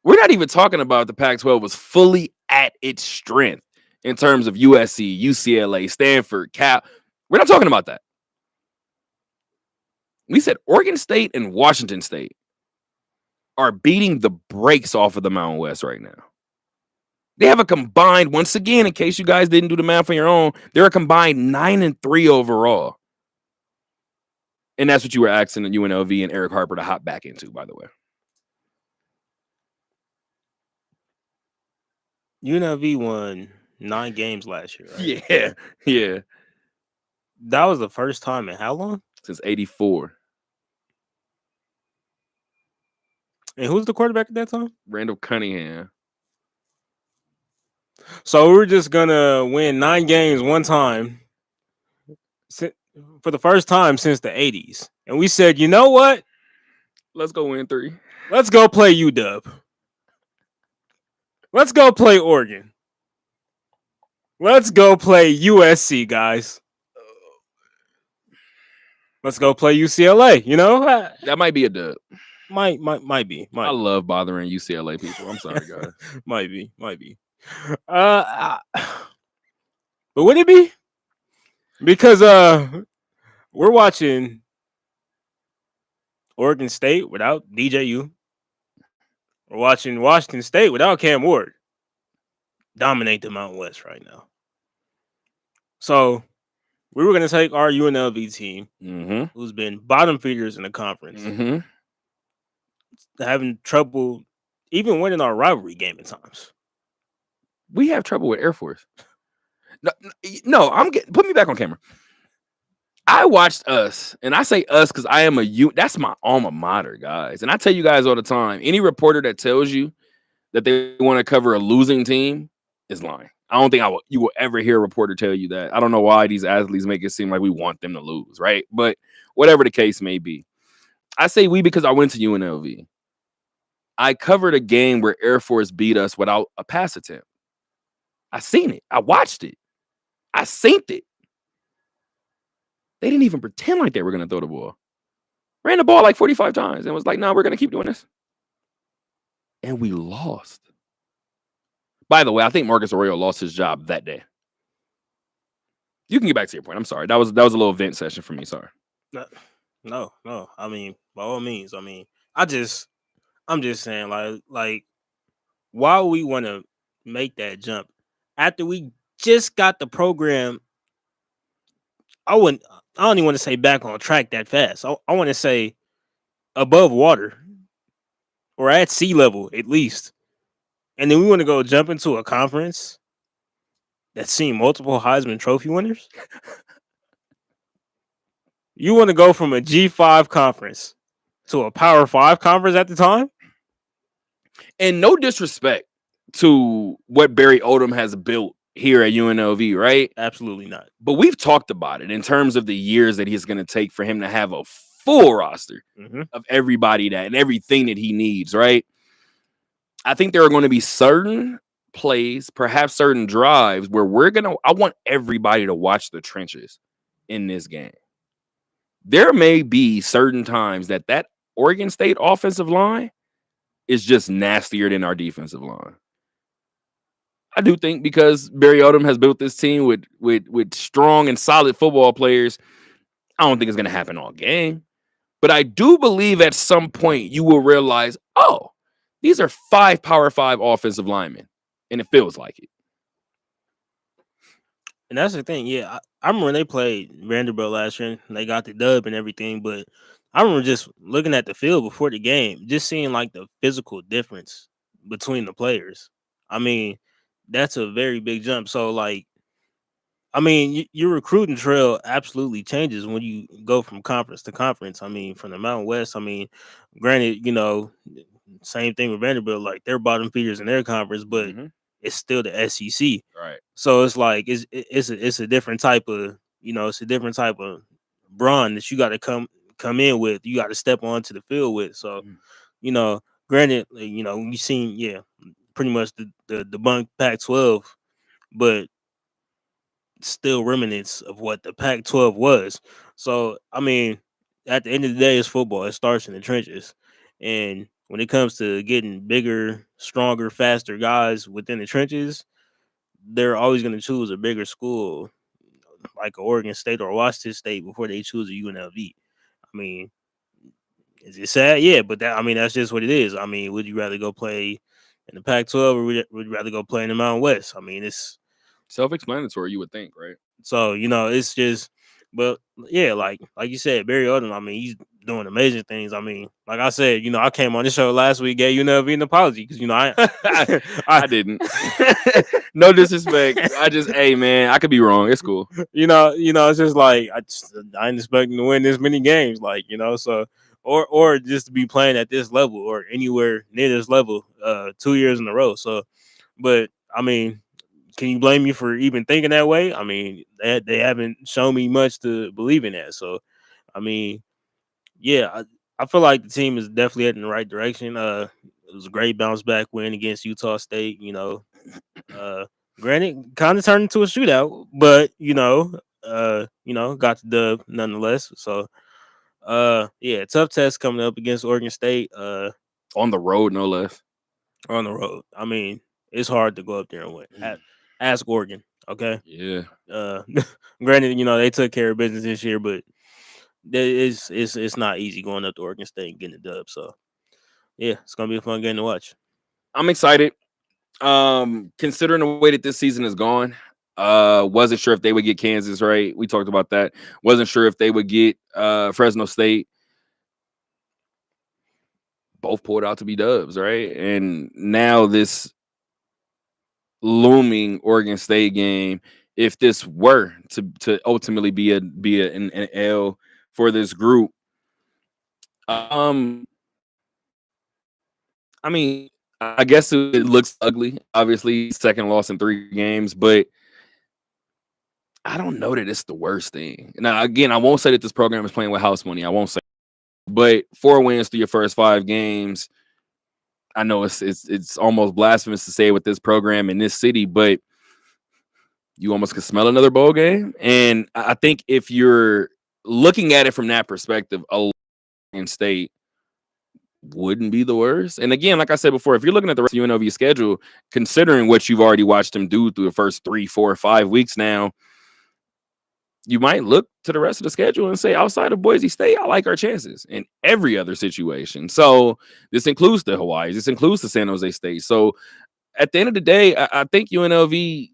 We're not even talking about the Pac-12 was fully at its strength in terms of USC, UCLA, Stanford, Cal. We're not talking about that. We said Oregon State and Washington State are beating the brakes off of the Mountain West right now. They have a combined, once again, in case you guys didn't do the math on your own, they're a combined 9-3 overall. And that's what you were asking UNLV and Eric Harper to hop back into, by the way. UNLV won 9 games last year, right? Yeah. That was the first time in how long? Since 84. And who's the quarterback at that time? Randall Cunningham. So we're just gonna win 9 games one time for the first time since the 80s. And we said, you know what? Let's go win 3. Let's go play UW. Let's go play Oregon. Let's go play USC, guys. Let's go play UCLA. You know, that might be a dub. Might be. I love bothering UCLA people. I'm sorry, guys. might be. But would it be? Because we're watching Oregon State without DJU. We're watching Washington State without Cam Ward dominate the Mountain West right now. So we were going to take our UNLV team, who's been bottom feeders in the conference, having trouble even winning our rivalry game at times. We have trouble with Air Force. No, put me back on camera. I watched us, and I say us because I am that's my alma mater, guys. And I tell you guys all the time, any reporter that tells you that they want to cover a losing team is lying. I don't think you will ever hear a reporter tell you that. I don't know why these athletes make it seem like we want them to lose, right? But whatever the case may be. I say we because I went to UNLV. I covered a game where Air Force beat us without a pass attempt. I seen it. I watched it. I synced it. They didn't even pretend like they were going to throw the ball. Ran the ball like 45 times and was like, no, we're going to keep doing this. And we lost. By the way, I think Marcus Arroyo lost his job that day. You can get back to your point. I'm sorry. That was a little vent session for me. Sorry. No. I mean, by all means. I mean, I'm just saying, like, why we want to make that jump after we just got the program. I don't even want to say back on track that fast. I want to say above water or at sea level at least. And then we want to go jump into a conference that's seen multiple Heisman Trophy winners. You want to go from a G5 conference to a Power 5 conference at the time? And no disrespect to what Barry Odom has built here at UNLV, right? Absolutely not. But we've talked about it in terms of the years that he's going to take for him to have a full roster of everybody and everything that he needs, right? I think there are going to be certain plays, perhaps certain drives where I want everybody to watch the trenches in this game. There may be certain times that Oregon State offensive line is just nastier than our defensive line. I do think because Barry Odom has built this team with strong and solid football players, I don't think it's going to happen all game. But I do believe at some point you will realize, oh, these are 5 Power 5 offensive linemen, and it feels like it. And that's the thing. Yeah, I remember when they played Vanderbilt last year and they got the dub and everything. But I remember just looking at the field before the game, just seeing like the physical difference between the players. I mean, that's a very big jump. So, like, I mean, your recruiting trail absolutely changes when you go from conference to conference. I mean, from the Mountain West, I mean, granted, same thing with Vanderbilt, like they're bottom feeders in their conference, but Mm-hmm. it's still the SEC. Right. So it's like it's a different type of it's a different type of brawn that you got to come in with. You got to step onto the field with. So Mhm. granted, you seen pretty much the bunk Pac-12, but still remnants of what the Pac-12 was. So I mean, at the end of the day, it's football. It starts in the trenches, and when it comes to getting bigger, stronger, faster guys within the trenches, they're always going to choose a bigger school like Oregon State or Washington State before they choose a UNLV. I mean, is it sad? Yeah, but that's just what it is. I mean, would you rather go play in the Pac-12 or would you rather go play in the Mountain West? I mean, it's Self-explanatory, you would think, right? so it's just, but yeah, like you said, Barry Odom. I mean, he's doing amazing things. I mean, like I said, I came on this show last week, gave UNLV an apology because I didn't. No disrespect. Hey man, I could be wrong. It's cool. It's just like I ain't expecting to win this many games, like so or just to be playing at this level or anywhere near this level 2 years in a row. So, but I mean, can you blame me for even thinking that way? I mean, they haven't shown me much to believe in that. So, I mean, yeah, I feel like the team is definitely heading in the right direction. It was a great bounce back win against Utah State. Uh, granted, kind of turned into a shootout, but got the dub nonetheless. So, yeah, tough test coming up against Oregon State. On the road, no less. On the road. I mean, it's hard to go up there and win. Ask Oregon, okay? Yeah. Uh, granted, they took care of business this year, but it's not easy going up to Oregon State and getting a dub. So, yeah, it's gonna be a fun game to watch. I'm excited. Considering the way that this season is gone, wasn't sure if they would get Kansas, right? We talked about that. Wasn't sure if they would get Fresno State. Both pulled out to be dubs, right? And now this looming Oregon State game, if this were to ultimately be an L for this group, I mean, I guess it looks ugly. Obviously, second loss in 3 games, but I don't know that it's the worst thing. Now, again, I won't say that this program is playing with house money. I won't say, but 4 wins through your first 5 games. I know it's almost blasphemous to say it with this program in this city, but you almost can smell another bowl game. And I think if you're looking at it from that perspective, Oregon State wouldn't be the worst. And again, like I said before, if you're looking at the rest of UNLV schedule, considering what you've already watched them do through the first 3, 4, 5 weeks now, you might look to the rest of the schedule and say, outside of Boise State, I like our chances in every other situation. So this includes the Hawaii's, this includes the San Jose State. So at the end of the day, I think UNLV,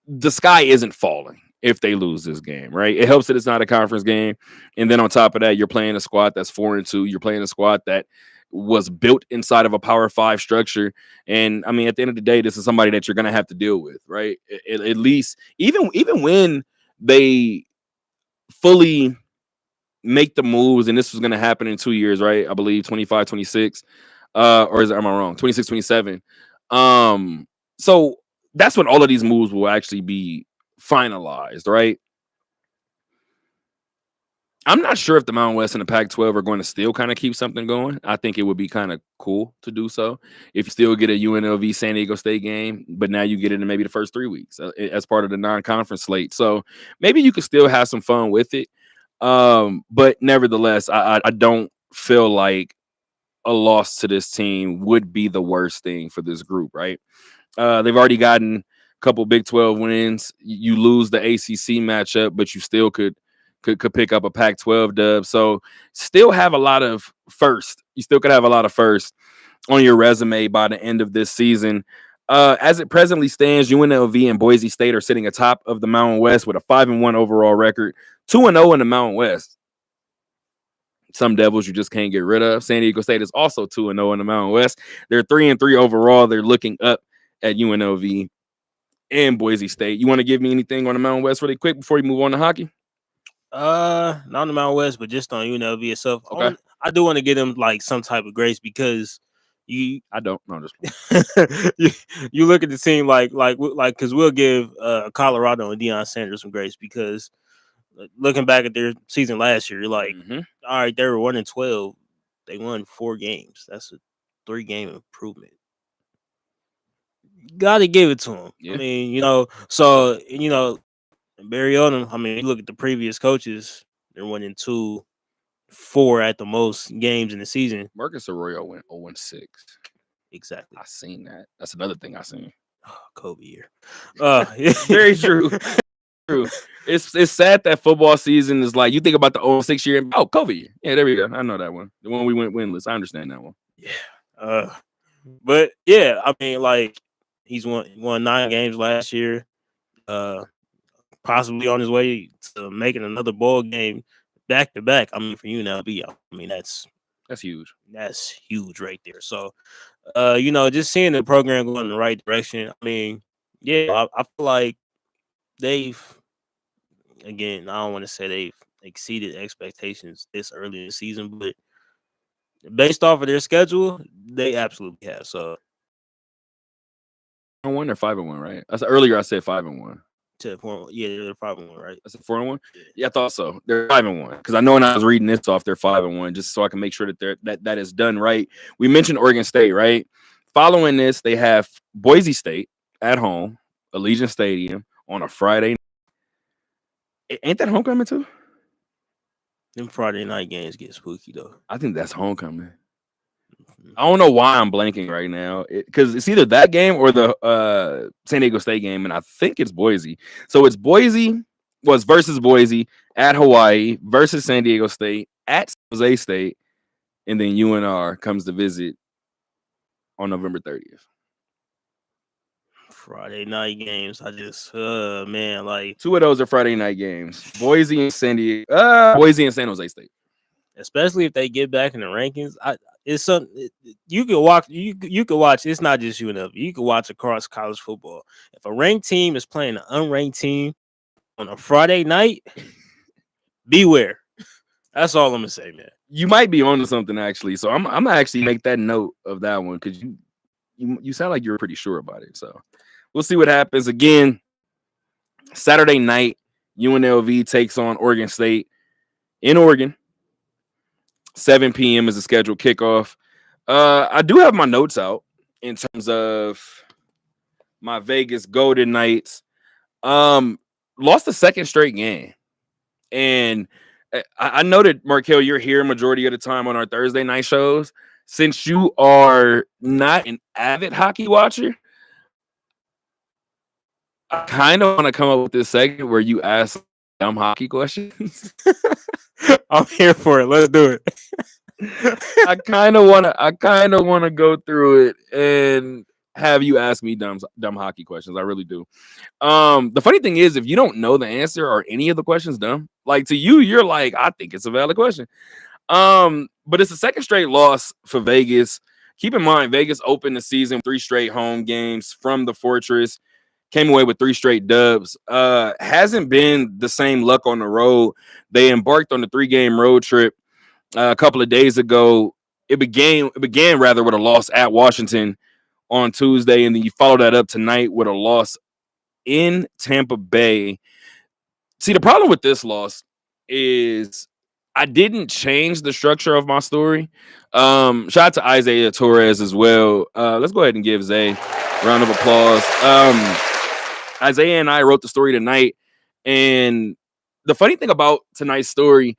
the sky isn't falling if they lose this game, right? It helps that it's not a conference game. And then on top of that, you're playing a squad that's 4-2. You're playing a squad that was built inside of a Power 5 structure. And I mean, at the end of the day, this is somebody that you're going to have to deal with, right? At least even when they fully make the moves, and this was going to happen in 2 years, right? I believe 25, 26, or am I wrong? 26, 27. So that's when all of these moves will actually be finalized, right? I'm not sure if the Mountain West and the Pac-12 are going to still kind of keep something going. I think it would be kind of cool to do so if you still get a UNLV San Diego State game, but now you get it in maybe the first 3 weeks as part of the non-conference slate. So maybe you could still have some fun with it. But nevertheless, I don't feel like a loss to this team would be the worst thing for this group, right? They've already gotten a couple Big 12 wins. You lose the ACC matchup, but you still could pick up a Pac-12 dub. So still have a lot of first. You still could have a lot of first on your resume by the end of this season. As it presently stands, UNLV and Boise State are sitting atop of the Mountain West with a 5-1 overall record, 2-0 in the Mountain West. Some Devils you just can't get rid of. San Diego State is also 2-0 in the Mountain West. They're 3-3 overall. They're looking up at UNLV and Boise State. You want to give me anything on the Mountain West really quick before you move on to hockey? Not on the Mountain West, but just on UNLV itself. Okay. I do want to give them like some type of grace because I don't know you look at the team like because we'll give Colorado and Deion Sanders some grace because looking back at their season last year, you're like, all right, they were 1-12. They won 4 games. That's a 3-game improvement. Got to give it to them. Yeah. I mean, so Barry Odom. I mean, you look at the previous coaches; they're 1-2, 4 at the most games in the season. Marcus Arroyo went 0-6. Exactly. I seen that. That's another thing I seen. Oh, Kobe year. Very true. True. It's sad that football season is like you think about the 0-6 year. Oh, Kobe year. Yeah, there we go. I know that one. The one we went winless. I understand that one. Yeah. But yeah, I mean, like he's won 9 games last year. Possibly on his way to making another bowl game back to back. I mean, for UNLV, I mean that's huge. That's huge right there. So, just seeing the program going in the right direction. I mean, yeah, I feel like they've again. I don't want to say they've exceeded expectations this early in the season, but based off of their schedule, they absolutely have. So, 4-1 or 5-1, right? Earlier I said 5-1. they're 5-1, right? That's a 4-1. Yeah, I thought so. They're 5-1 because I know when I was reading this off, they're 5-1, just so I can make sure that that is done right. We mentioned Oregon State, right? Following this, they have Boise State at home, Allegiant Stadium on a Friday. Ain't that homecoming too? Them Friday night games get spooky though. I think that's homecoming. I don't know why I'm blanking right now because it's either that game or the San Diego State game, and I think it's Boise. So it's Boise versus Boise at Hawaii versus San Diego State at San Jose State, and then UNR comes to visit on November 30th. Friday night games. I just man, like 2 of those are Friday night games. Boise and San Jose State. Especially if they get back in the rankings, it's something you could watch. You could watch. It's not just UNLV. You could watch across college football. If a ranked team is playing an unranked team on a Friday night, beware. That's all I'm gonna say, man. You might be onto something actually. So I'm gonna actually make that note of that one because you sound like you're pretty sure about it. So we'll see what happens. Again, Saturday night, UNLV takes on Oregon State in Oregon. 7 p.m. is the scheduled kickoff. I do have my notes out in terms of my Vegas Golden Knights. Lost the second straight game. And I know that, Markel, you're here majority of the time on our Thursday night shows. Since you are not an avid hockey watcher, I kind of want to come up with this segment where you ask dumb hockey questions. I'm here for it. Let's do it. I kind of want to go through it and have you ask me dumb hockey questions. I really do. The funny thing is, if you don't know the answer or any of the questions dumb, like to you, you're like, I think it's a valid question. But it's a second straight loss for Vegas. Keep in mind, Vegas opened the season 3 straight home games from the Fortress. Came away with 3 straight dubs. Hasn't been the same luck on the road. They embarked on the 3-game road trip a couple of days ago. It began rather with a loss at Washington on Tuesday, and then you follow that up tonight with a loss in Tampa Bay. See, the problem with this loss is I didn't change the structure of my story. Shout out to Isaiah Torres as well. Let's go ahead and give Zay a round of applause. Isaiah and I wrote the story tonight, and the funny thing about tonight's story,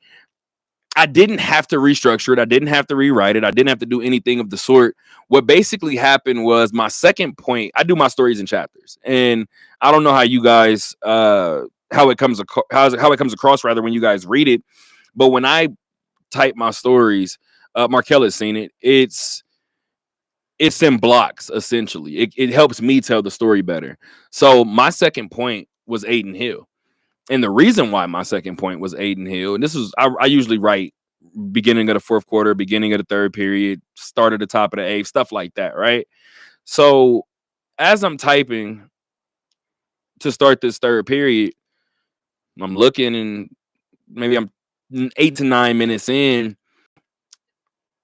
I didn't have to restructure it. I didn't have to rewrite it. I didn't have to do anything of the sort. What basically happened was my second point. I do my stories in chapters, and I don't know how you guys how it comes across rather when you guys read it. But when I type my stories, Markel has seen it. It's in blocks essentially. It helps me tell the story better. So my second point was Aiden Hill. And the reason why my second point was Aiden Hill, and this is I usually write beginning of the fourth quarter, beginning of the third period, start at the top of the eighth, stuff like that, right? So as I'm typing to start this third period, I'm looking and maybe I'm 8 to 9 minutes in,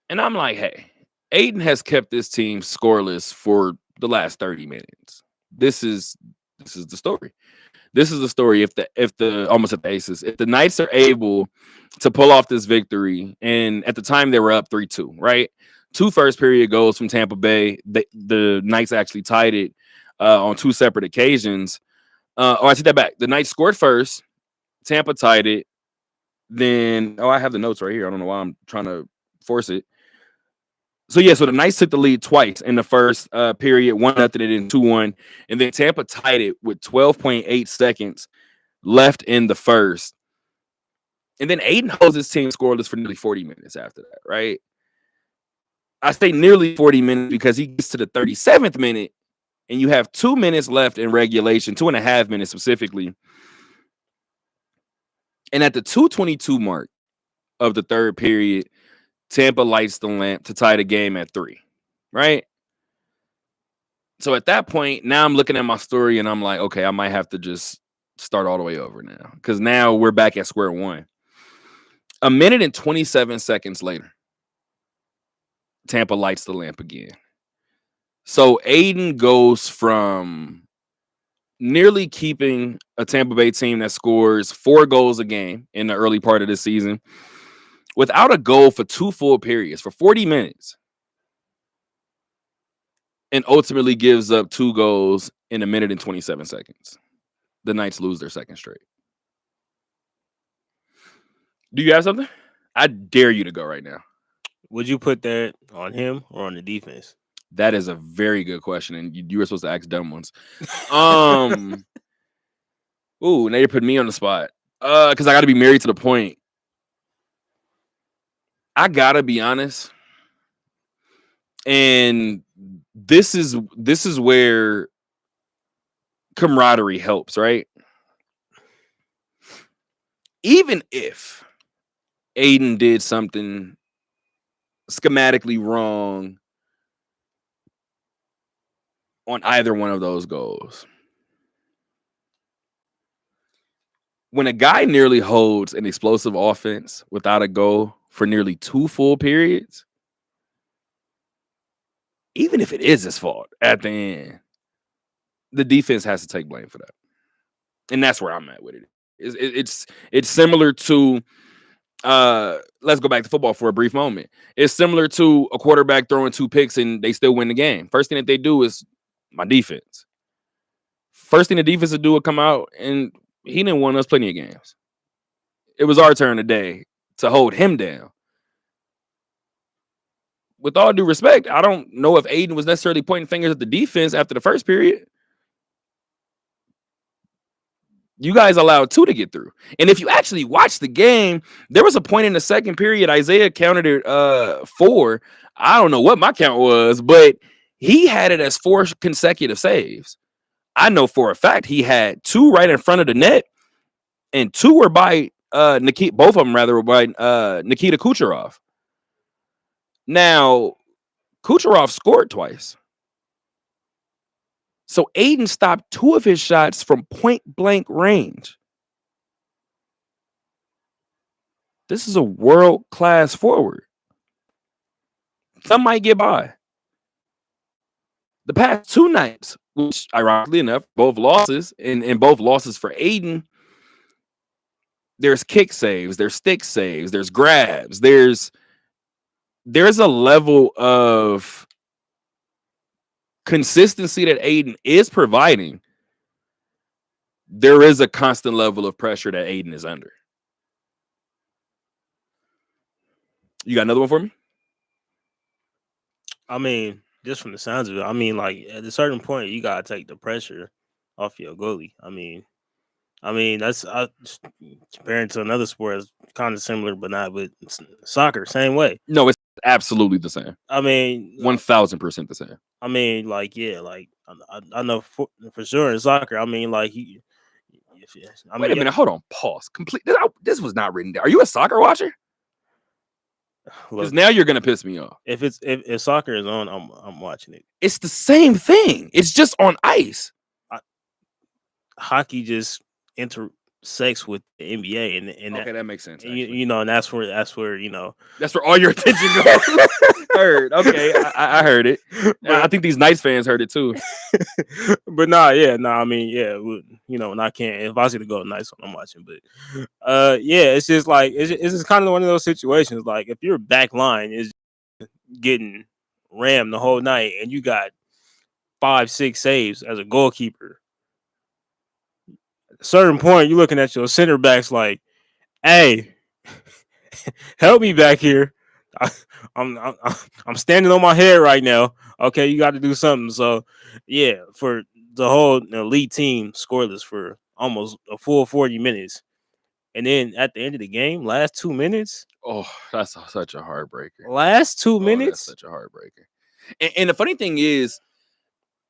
and I'm like, hey, Aiden has kept this team scoreless for the last 30 minutes. This is the story. This is the story. If the almost at the Aces, if the Knights are able to pull off this victory, and at the time they were up 3-2, right? 2 first period goals from Tampa Bay. The Knights actually tied it on 2 separate occasions. I take that back. The Knights scored first. Tampa tied it. Then, I have the notes right here. I don't know why I'm trying to force it. So the Knights took the lead twice in the first period, 1-0 and then 2-1, and then Tampa tied it with 12.8 seconds left in the first. And then Aiden holds his team scoreless for nearly 40 minutes after that, right? I say nearly 40 minutes because he gets to the 37th minute, and you have 2 minutes left in regulation, 2.5 minutes specifically. And at the 2:22 mark of the third period, Tampa lights the lamp to tie the game at 3, right? So at that point, now I'm looking at my story and I'm like, okay, I might have to just start all the way over now because now we're back at square one. 1 minute and 27 seconds later, Tampa lights the lamp again. So Aiden goes from nearly keeping a Tampa Bay team that scores 4 goals a game in the early part of the season without a goal for 2 full periods for 40 minutes. And ultimately gives up 2 goals in 1 minute and 27 seconds. The Knights lose their second straight. Do you have something? I dare you to go right now. Would you put that on him or on the defense? That is a very good question, and you were supposed to ask dumb ones. Ooh, now you're putting me on the spot. Because I got to be married to the point. I gotta be honest, and this is where camaraderie helps, right? Even if Aiden did something schematically wrong on either one of those goals, when a guy nearly holds an explosive offense without a goal for nearly 2 full periods, even if it is his fault at the end, the defense has to take blame for that. And that's where I'm at with it. It's similar to let's go back to football for a brief moment. It's similar to a quarterback throwing 2 picks and they still win the game. First thing that they do is my defense. First thing the defense would do would come out, and he didn't win us plenty of games. It was our turn today to hold him down. With all due respect, I don't know if Aiden was necessarily pointing fingers at the defense after the first period. You guys allowed 2 to get through. And if you actually watch the game, there was a point in the second period, Isaiah counted it 4. I don't know what my count was, but he had it as 4 consecutive saves. I know for a fact he had 2 right in front of the net, and 2 were by Nikita, both of them rather were by Nikita Kucherov. Now, Kucherov scored twice. So Aiden stopped 2 of his shots from point blank range. This is a world-class forward. Some might get by. The past 2 nights, which ironically enough, both losses, and both losses for Aiden, there's kick saves, there's stick saves, there's grabs, there's a level of consistency that Aiden is providing. There is a constant level of pressure that Aiden is under. You got another one for me? I mean, just from the sounds of it, I mean, like at a certain point, you gotta take the pressure off your goalie. I mean, that's comparing to another sport, is kind of similar, but not. But soccer, same way. No, it's absolutely the same. I mean, 1000% the same. I mean, like, yeah, like I know for sure in soccer. I mean, like Wait a minute, hold on, pause. This was not written down. Are you a soccer watcher? Because now you're gonna piss me off. If soccer is on, I'm watching it. It's the same thing. It's just on ice. Hockey just intersects with the NBA, and okay, that makes sense. You know, and that's where that's where all your attention goes. Heard. Okay, I heard it. But I think these Knights fans heard it too. But I mean, yeah, and I can't. If I see the Golden Knights on, I'm watching. But yeah, it's just like it's just kind of one of those situations. Like if your back line is getting rammed the whole night, and you got 5-6 saves as a goalkeeper, at a certain point, you're looking at your center backs like, "Hey, help me back here. I'm standing on my head right now. Okay, you got to do something." So, yeah, for the whole elite team scoreless for almost a full 40 minutes, and then at the end of the game, last 2 minutes. Oh, that's such a heartbreaker. Last 2 minutes. That's such a heartbreaker. And the funny thing is,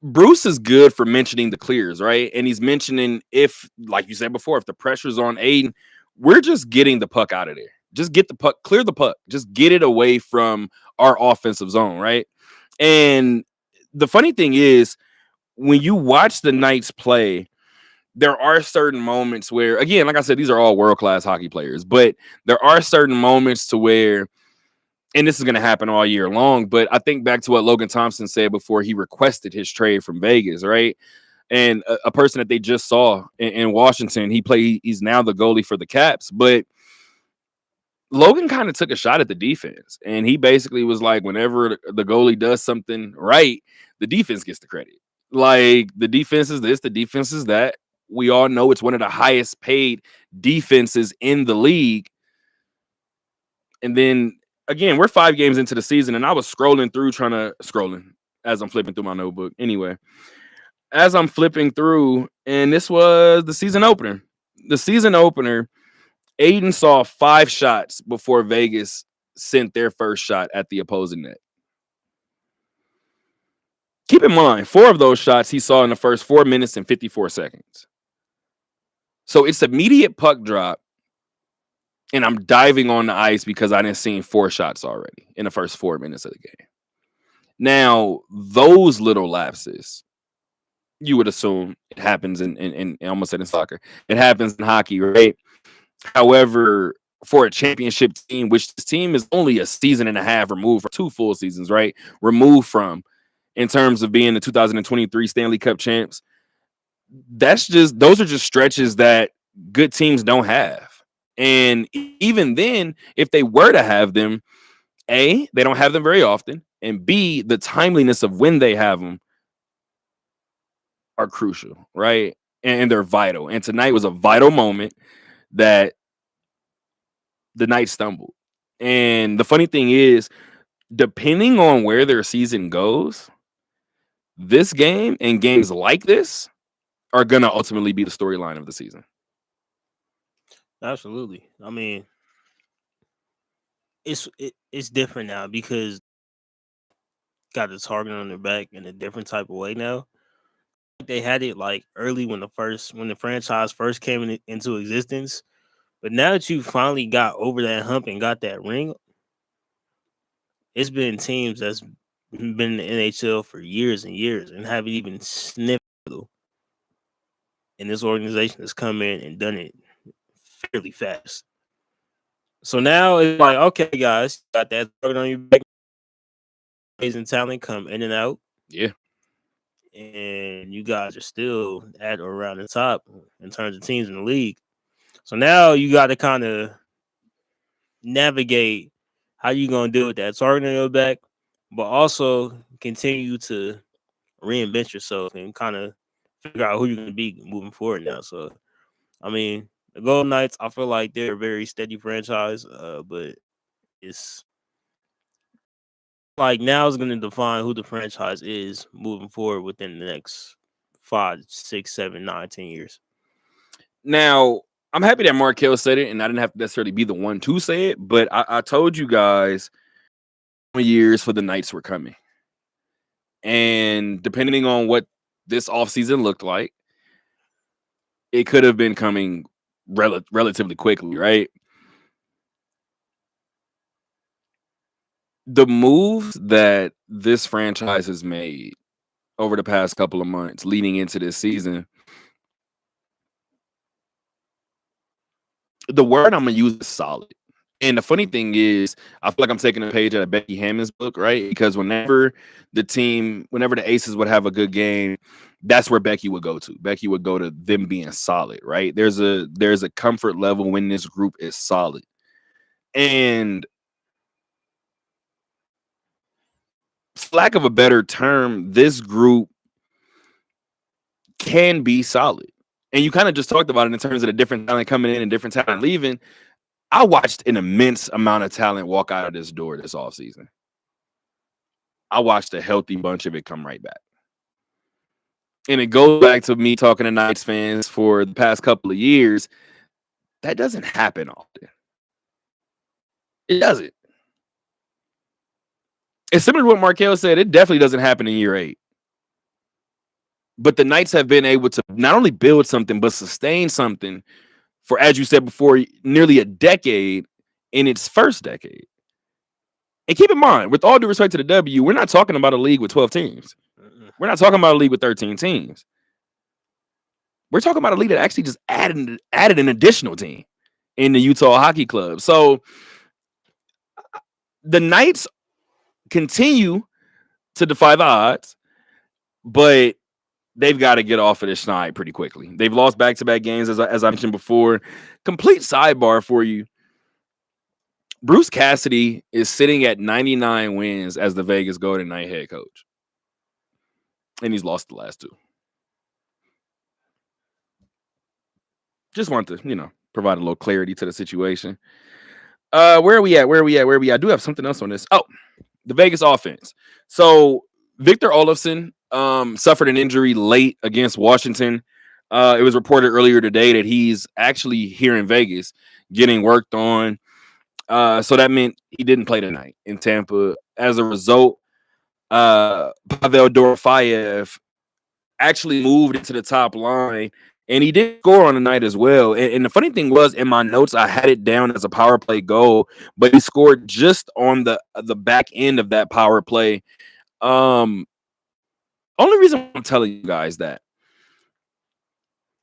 Bruce is good for mentioning the clears, right? And he's mentioning if, like you said before, if the pressure's on Aiden, we're just getting the puck out of there. Just get the puck, clear the puck, just get it away from our offensive zone, right? And the funny thing is, when you watch the Knights play, there are certain moments where, again, like I said, these are all world-class hockey players, but there are certain moments to where, and this is going to happen all year long, but I think back to what Logan Thompson said before he requested his trade from Vegas, right? And a person that they just saw in Washington, he's now the goalie for the Caps, but Logan kind of took a shot at the defense, and he basically was like, whenever the goalie does something right, the defense gets the credit. Like, the defense is this, the defense is that. We all know it's one of the highest paid defenses in the league. And then, again, we're 5 games into the season, and I was scrolling as I'm flipping through my notebook. Anyway, as I'm flipping through, and this was the season opener. The season opener, Aiden saw 5 shots before Vegas sent their first shot at the opposing net. Keep in mind, 4 of those shots he saw in the first 4 minutes and 54 seconds. So it's immediate puck drop, and I'm diving on the ice because I didn't see 4 shots already in the first 4 minutes of the game. Now, those little lapses, you would assume it happens in I almost said in soccer. It happens in hockey, right? However, for a championship team, which this team is only a season and a half removed, for 2 full seasons, right? Removed from, in terms of being the 2023 Stanley Cup champs, those are just stretches that good teams don't have. And even then, if they were to have them, A, they don't have them very often, and B, the timeliness of when they have them are crucial, right? And they're vital. And tonight was a vital moment that the Knights stumbled. And the funny thing is, depending on where their season goes, this game and games like this are going to ultimately be the storyline of the season. Absolutely. I mean, it's different now because got the target on their back in a different type of way now. They had it like early when the franchise first came into existence, but now that you finally got over that hump and got that ring, it's been teams that's been in the NHL for years and years and haven't even sniffed it. And this organization has come in and done it fairly fast. So now it's like, okay, guys, got that target on your back. Amazing talent come in and out. Yeah. And you guys are still at or around the top in terms of teams in the league. So now you got to kind of navigate how you gonna deal with that target on your back, but also continue to reinvent yourself and kind of figure out who you're gonna be moving forward now. So I mean, the Golden Knights, I feel like they're a very steady franchise, but it's like now is going to define who the franchise is moving forward within the next 5, 6, 7, 9, 10 years. Now, I'm happy that Markel said it, and I didn't have to necessarily be the one to say it, but I told you guys years for the Knights were coming. And depending on what this offseason looked like, it could have been coming relatively quickly, right? The moves that this franchise has made over the past couple of months leading into this season, the word I'm going to use is solid. And the funny thing is, I feel like I'm taking a page out of Becky Hammond's book, right? Because whenever the Aces would have a good game, that's where Becky would go to. Becky would go to them being solid, right? There's a comfort level when this group is solid. And for lack of a better term, this group can be solid. And you kind of just talked about it in terms of the different talent coming in and different talent leaving. I watched an immense amount of talent walk out of this door this offseason. I watched a healthy bunch of it come right back. And it goes back to me talking to Knights fans for the past couple of years. That doesn't happen often. It doesn't. It's similar to what Markel said. It definitely doesn't happen in year 8. But the Knights have been able to not only build something, but sustain something for, as you said before, nearly a decade in its first decade. And keep in mind, with all due respect to the W, we're not talking about a league with 12 teams. We're not talking about a league with 13 teams. We're talking about a league that actually just added an additional team in the Utah Hockey Club. So the Knights continue to defy the odds, but they've got to get off of this schneid pretty quickly. They've lost back-to-back games, as I mentioned before. Complete sidebar for you. Bruce Cassidy is sitting at 99 wins as the Vegas Golden Knight head coach. And he's lost the last 2. Just want to, provide a little clarity to the situation. Where are we at? I do have something else on this. Oh, the Vegas offense. So Victor Olofsson suffered an injury late against Washington. It was reported earlier today that he's actually here in Vegas getting worked on. So that meant he didn't play tonight in Tampa. As a result, Pavel Dorofeyev actually moved into the top line, and he did score on the night as well. And the funny thing was, in my notes, I had it down as a power play goal, but he scored just on the back end of that power play. Only reason I'm telling you guys that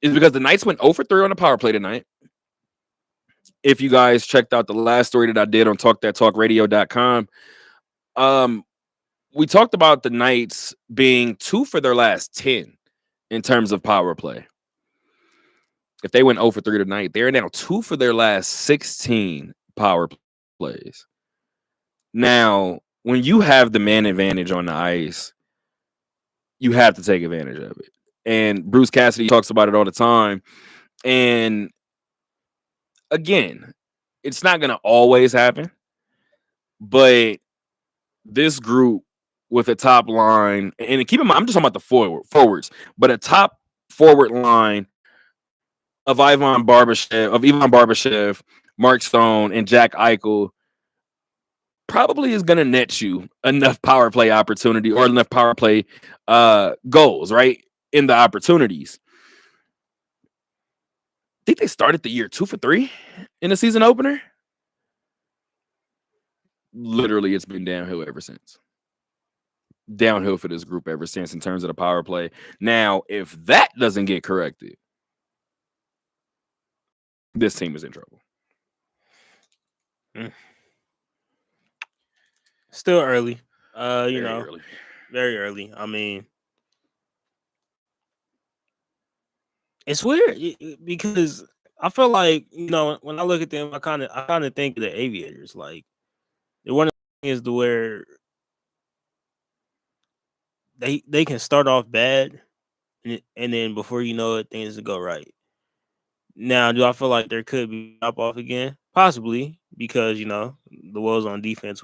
is because the Knights went 0 for 3 on the power play tonight. If you guys checked out the last story that I did on talkthattalkradio.com, we talked about the Knights being 2 for their last 10 in terms of power play. If they went 0 for 3 tonight, they're now 2 for their last 16 power plays. Now, when you have the man advantage on the ice, you have to take advantage of it. And Bruce Cassidy talks about it all the time. And again, it's not going to always happen, but this group with a top line, and keep in mind, I'm just talking about the forwards, but a top forward line of Ivan Barbashev, Mark Stone, and Jack Eichel probably is going to net you enough power play opportunity or enough power play goals, right, in the opportunities. I think they started the year 2 for 3 in the season opener. Literally, it's been downhill ever since. Downhill for this group ever since in terms of the power play. Now, if that doesn't get corrected, this team is in trouble. Still early. Early. Very early. I mean, it's weird because I feel like, when I look at them, I kind of think of the Aviators. Like, they're one of the things to where they can start off bad, and then before you know it, things will go right. Now, do I feel like there could be a drop off again? Possibly, because the woes on defense.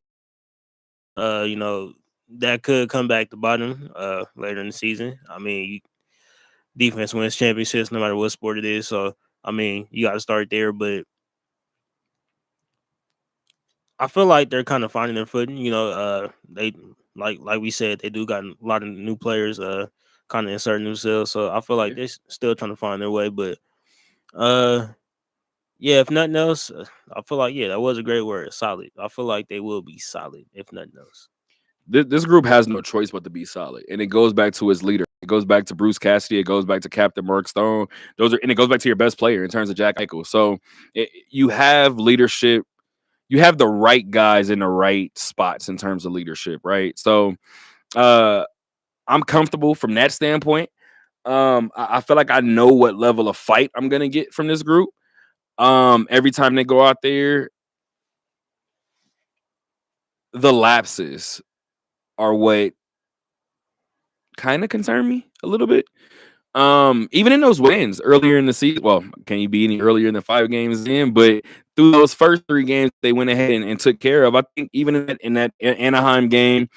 You know that could come back to bottom later in the season. I mean, defense wins championships no matter what sport it is. So I mean, you got to start there. But I feel like they're kind of finding their footing. They like we said, they do got a lot of new players. Kind of inserting themselves. So I feel like Yeah. they're still trying to find their way. But uh, yeah, if nothing else, I feel like that was a great word, solid. I feel like they will be solid if nothing else. This group has no choice but to be solid, and it goes back to its leader. It goes back to Bruce Cassidy. It goes back to Captain Mark Stone. And it goes back to your best player in terms of Jack Eichel. So you have leadership. You have the right guys in the right spots in terms of leadership, right? So I'm comfortable from that standpoint. I feel like I know what level of fight I'm gonna get from this group. Every time they go out there, the lapses are what kind of concern me a little bit. Even in those wins earlier in the season, well, can you be any earlier than 5 games in? But through those first 3 games, they went ahead and took care of. I think even in that Anaheim game,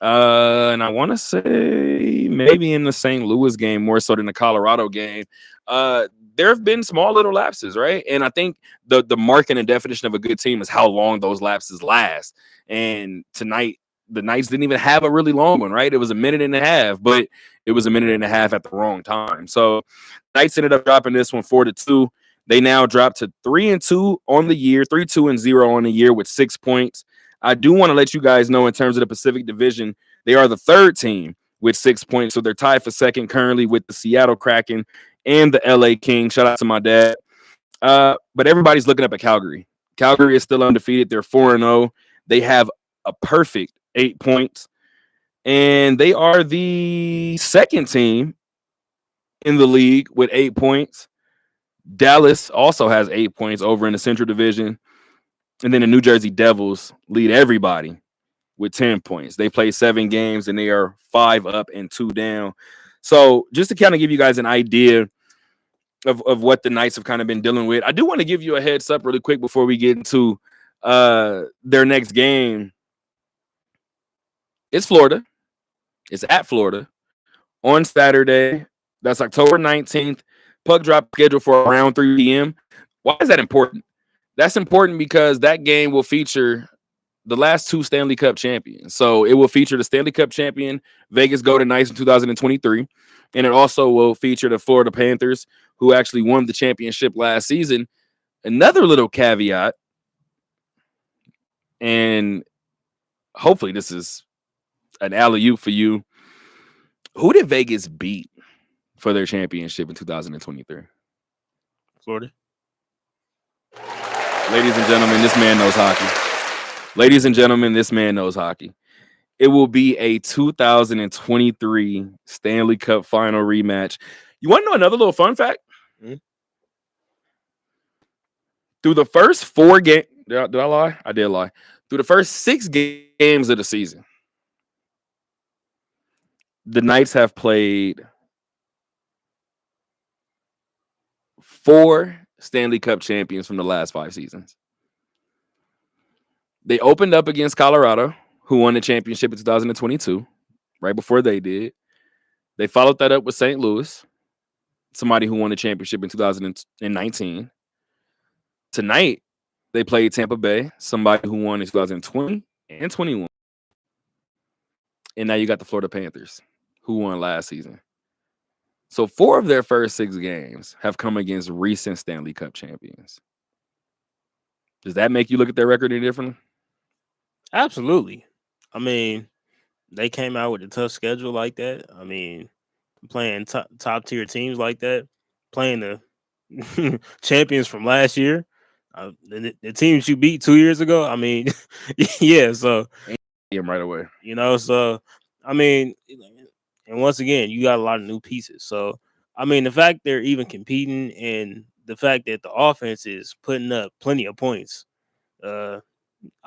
and I want to say maybe in the St. Louis game more so than the Colorado game, there have been small little lapses, right? And I think the mark and the definition of a good team is how long those lapses last. And tonight, the Knights didn't even have a really long one, right? It was a minute and a half, but it was a minute and a half at the wrong time. So Knights ended up dropping this one 4-2. They now drop to 3-2 on the year, 3-2-0 on the year with 6 points. I do want to let you guys know in terms of the Pacific Division, they are the 3rd team with 6 points. So they're tied for 2nd currently with the Seattle Kraken and the LA Kings. Shout out to my dad. But everybody's looking up at Calgary. Calgary is still undefeated. They're 4-0. They have a perfect 8 points. And they are the 2nd team in the league with 8 points. Dallas also has 8 points over in the Central Division. And then the New Jersey Devils lead everybody with 10 points. They play 7 games and they are 5 up and 2 down. So just to kind of give you guys an idea of what the Knights have kind of been dealing with, I do want to give you a heads up really quick before we get into their next game. It's Florida. It's at Florida on Saturday. That's October 19th. Puck drop scheduled for around 3 p.m. Why is that important? That's important because that game will feature the last 2 Stanley Cup champions. So it will feature the Stanley Cup champion Vegas Golden Knights in 2023. And it also will feature the Florida Panthers, who actually won the championship last season. Another little caveat, and hopefully this is an alley-oop for you. Who did Vegas beat for their championship in 2023? Florida. Ladies and gentlemen, this man knows hockey. Ladies and gentlemen, this man knows hockey. It will be a 2023 Stanley Cup final rematch. You want to know another little fun fact? Mm-hmm. Through the first 4 games, did I lie? I did lie. Through the first 6 games of the season, the Knights have played 4 Stanley Cup champions from the last 5 seasons. They opened up against Colorado, who won the championship in 2022, right before they did. They followed that up with St. Louis, somebody who won the championship in 2019. Tonight, they played Tampa Bay, somebody who won in 2020 and 21. And now you got the Florida Panthers, who won last season. So 4 of their first 6 games have come against recent Stanley Cup champions. Does that make you look at their record any differently? Absolutely. I mean, they came out with a tough schedule like that. I mean, playing top tier teams like that, playing the champions from last year, the teams you beat 2 years ago. I mean, yeah. So Him right away. so I mean, and once again, you got a lot of new pieces. So I mean, the fact they're even competing in the fact that the offense is putting up plenty of points. I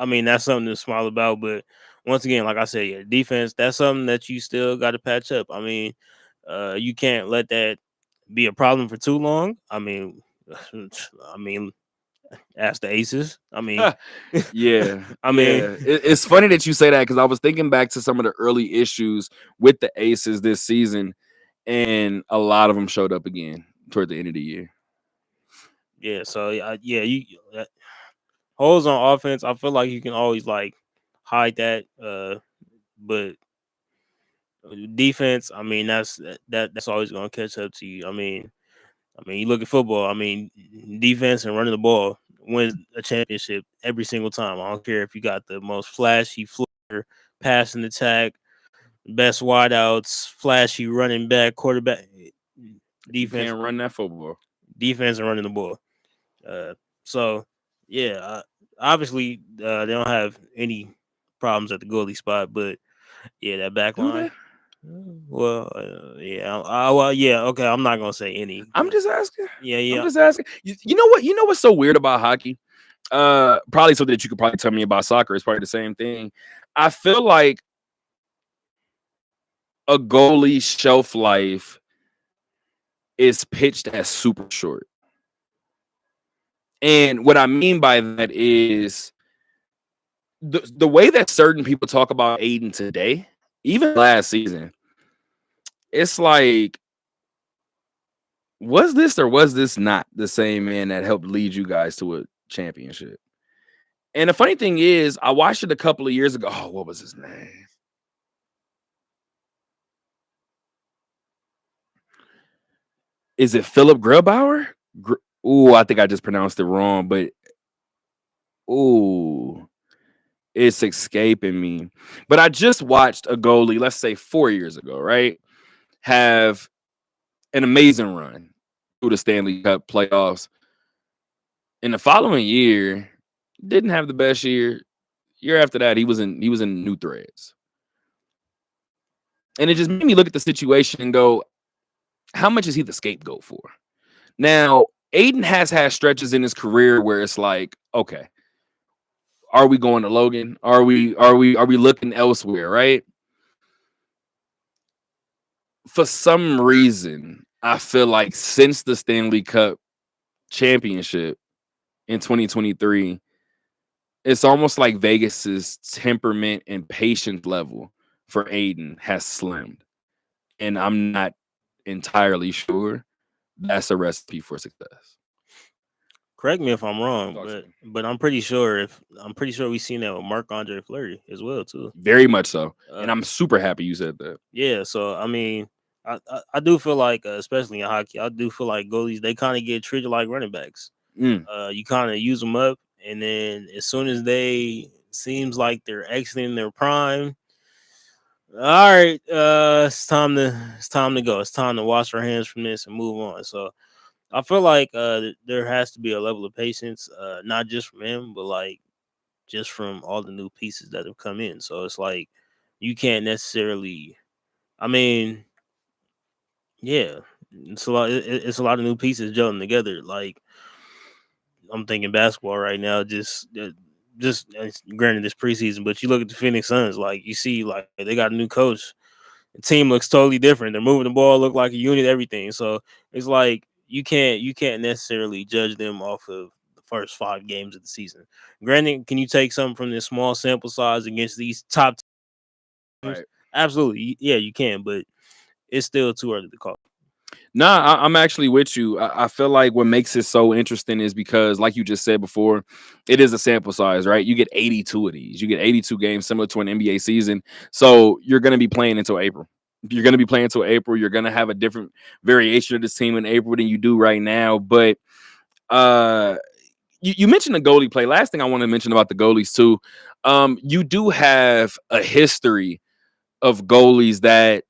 mean, that's something to smile about. But once again, like I said, yeah, defense, that's something that you still got to patch up. I mean, you can't let that be a problem for too long. I mean, ask the Aces. I mean, Yeah, I mean, yeah. It's funny that you say that because I was thinking back to some of the early issues with the Aces this season, and a lot of them showed up again toward the end of the year. yeah. So yeah, you holes on offense. I feel like you can always like hide that, but defense. I mean, that's always gonna catch up to you. I mean, you look at football. I mean, defense and running the ball wins a championship every single time. I don't care if you got the most flashy floater, passing attack, best wideouts, flashy running back, quarterback, You defense, can't run that football. defense, and running the ball. So yeah, obviously they don't have any problems at the goalie spot, but yeah, that back Do line. they? Well, yeah, well, yeah, okay. I'm not gonna say any. I'm just asking. Yeah, I'm yeah. just asking. You know what? You know what's so weird about hockey? Probably something that you could probably tell me about soccer. It's probably the same thing. I feel like a goalie shelf life is pitched as super short. And what I mean by that is the way that certain people talk about Aiden today, even last season, it's like, was this or was this not the same man that helped lead you guys to a championship? And the funny thing is, I watched it a couple of years ago. Oh, what was his name? Is it Philip Grubauer? Ooh, I think I just pronounced it wrong, but ooh, it's escaping me. But I just watched a goalie, let's say 4 years ago, right? Have an amazing run through the Stanley Cup playoffs. In the following year, didn't have the best year. Year after that, he was in New Threads. And it just made me look at the situation and go, how much is he the scapegoat for? Now, Aiden has had stretches in his career where it's like, okay, are we going to Logan? Are we looking elsewhere, right? For some reason, I feel like since the Stanley Cup championship in 2023, it's almost like Vegas's temperament and patience level for Aiden has slimmed. And I'm not entirely sure that's a recipe for success. Correct me if I'm wrong, Talk to but I'm pretty sure we've seen that with Marc-Andre Fleury as well too. Very much so. And Uh, I'm super happy you said that. yeah, so I mean, I do feel like, especially in hockey, I do feel like goalies they kind of get treated like running backs. Mm. You kind of use them up, and then as soon as they seems like they're exiting their prime, all right, it's time to go. It's time to wash our hands from this and move on. So I feel like there has to be a level of patience, not just from him, but like just from all the new pieces that have come in. So it's like you can't necessarily. I mean, yeah, it's a lot. It's a lot of new pieces gelling together. Like I'm thinking basketball right now. Granted, this preseason, but you look at the Phoenix Suns. Like you see, like they got a new coach. The team looks totally different. They're moving the ball, look like a unit, everything. So it's like you can't necessarily judge them off of the first 5 games of the season. Granted, can you take something from this small sample size against these top teams? Right. Absolutely, yeah, you can, but it's still too early to call. Nah, I'm actually with you. I feel like what makes it so interesting is because, like you just said before, it is a sample size, right? You get 82 of these. You get 82 games, similar to an NBA season. So you're going to be playing until April. You're going to be playing until April. You're going to have a different variation of this team in April than you do right now. But you mentioned the goalie play. Last thing I want to mention about the goalies too, you do have a history of goalies that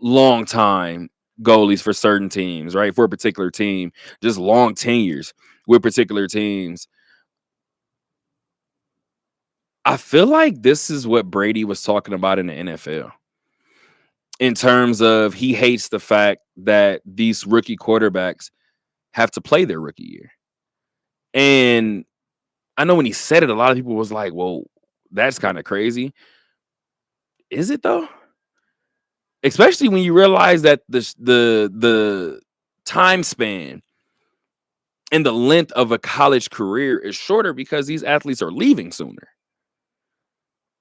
long time goalies for certain teams, right? For a particular team, just long tenures with particular teams. I feel like this is what Brady was talking about in the NFL in terms of he hates the fact that these rookie quarterbacks have to play their rookie year. And I know when he said it, a lot of people was like, well, that's kind of crazy. Is it though? Especially when you realize that the time span and the length of a college career is shorter because these athletes are leaving sooner.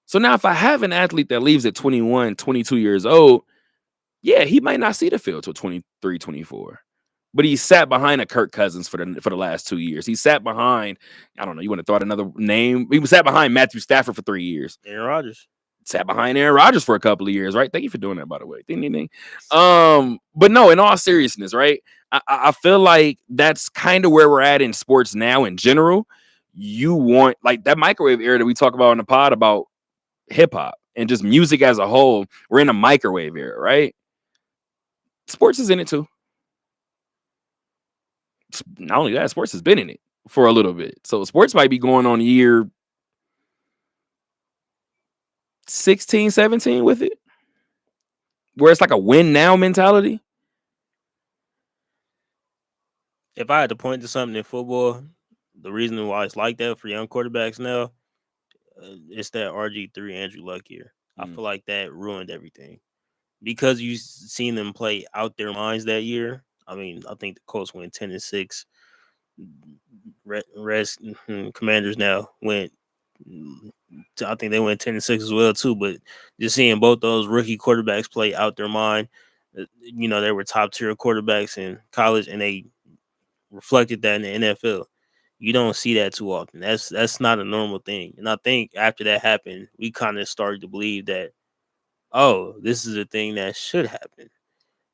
So now if I have an athlete that leaves at 21, 22 years old, yeah, he might not see the field till 23, 24. But he sat behind a Kirk Cousins for the last 2 years. He sat behind, I don't know, you want to throw out another name? He sat behind Matthew Stafford for 3 years. Aaron Rodgers. Sat behind Aaron Rodgers for a couple of years, right? Thank you for doing that, by the way. Ding, ding, ding. But no, in all seriousness, right? I feel like that's kind of where we're at in sports now in general. You want, like, that microwave era that we talk about in the pod about hip-hop and just music as a whole. We're in a microwave era, right? Sports is in it too. Not only that, sports has been in it for a little bit. So sports might be going on year 16, 17 with it, where it's like a win now mentality. If I had to point to something in football, the reason why it's like that for young quarterbacks now, it's that RG3 Andrew Luck year. I feel like that ruined everything because you seen them play out their minds that year. I mean, I think the Colts went 10-6. Commanders now went. I think they went 10-6 as well too. But just seeing both those rookie quarterbacks play out their mind, you know, they were top tier quarterbacks in college, and they reflected that in the NFL. You don't see that too often. That's not a normal thing. And I think after that happened, we kind of started to believe that, oh, this is a thing that should happen.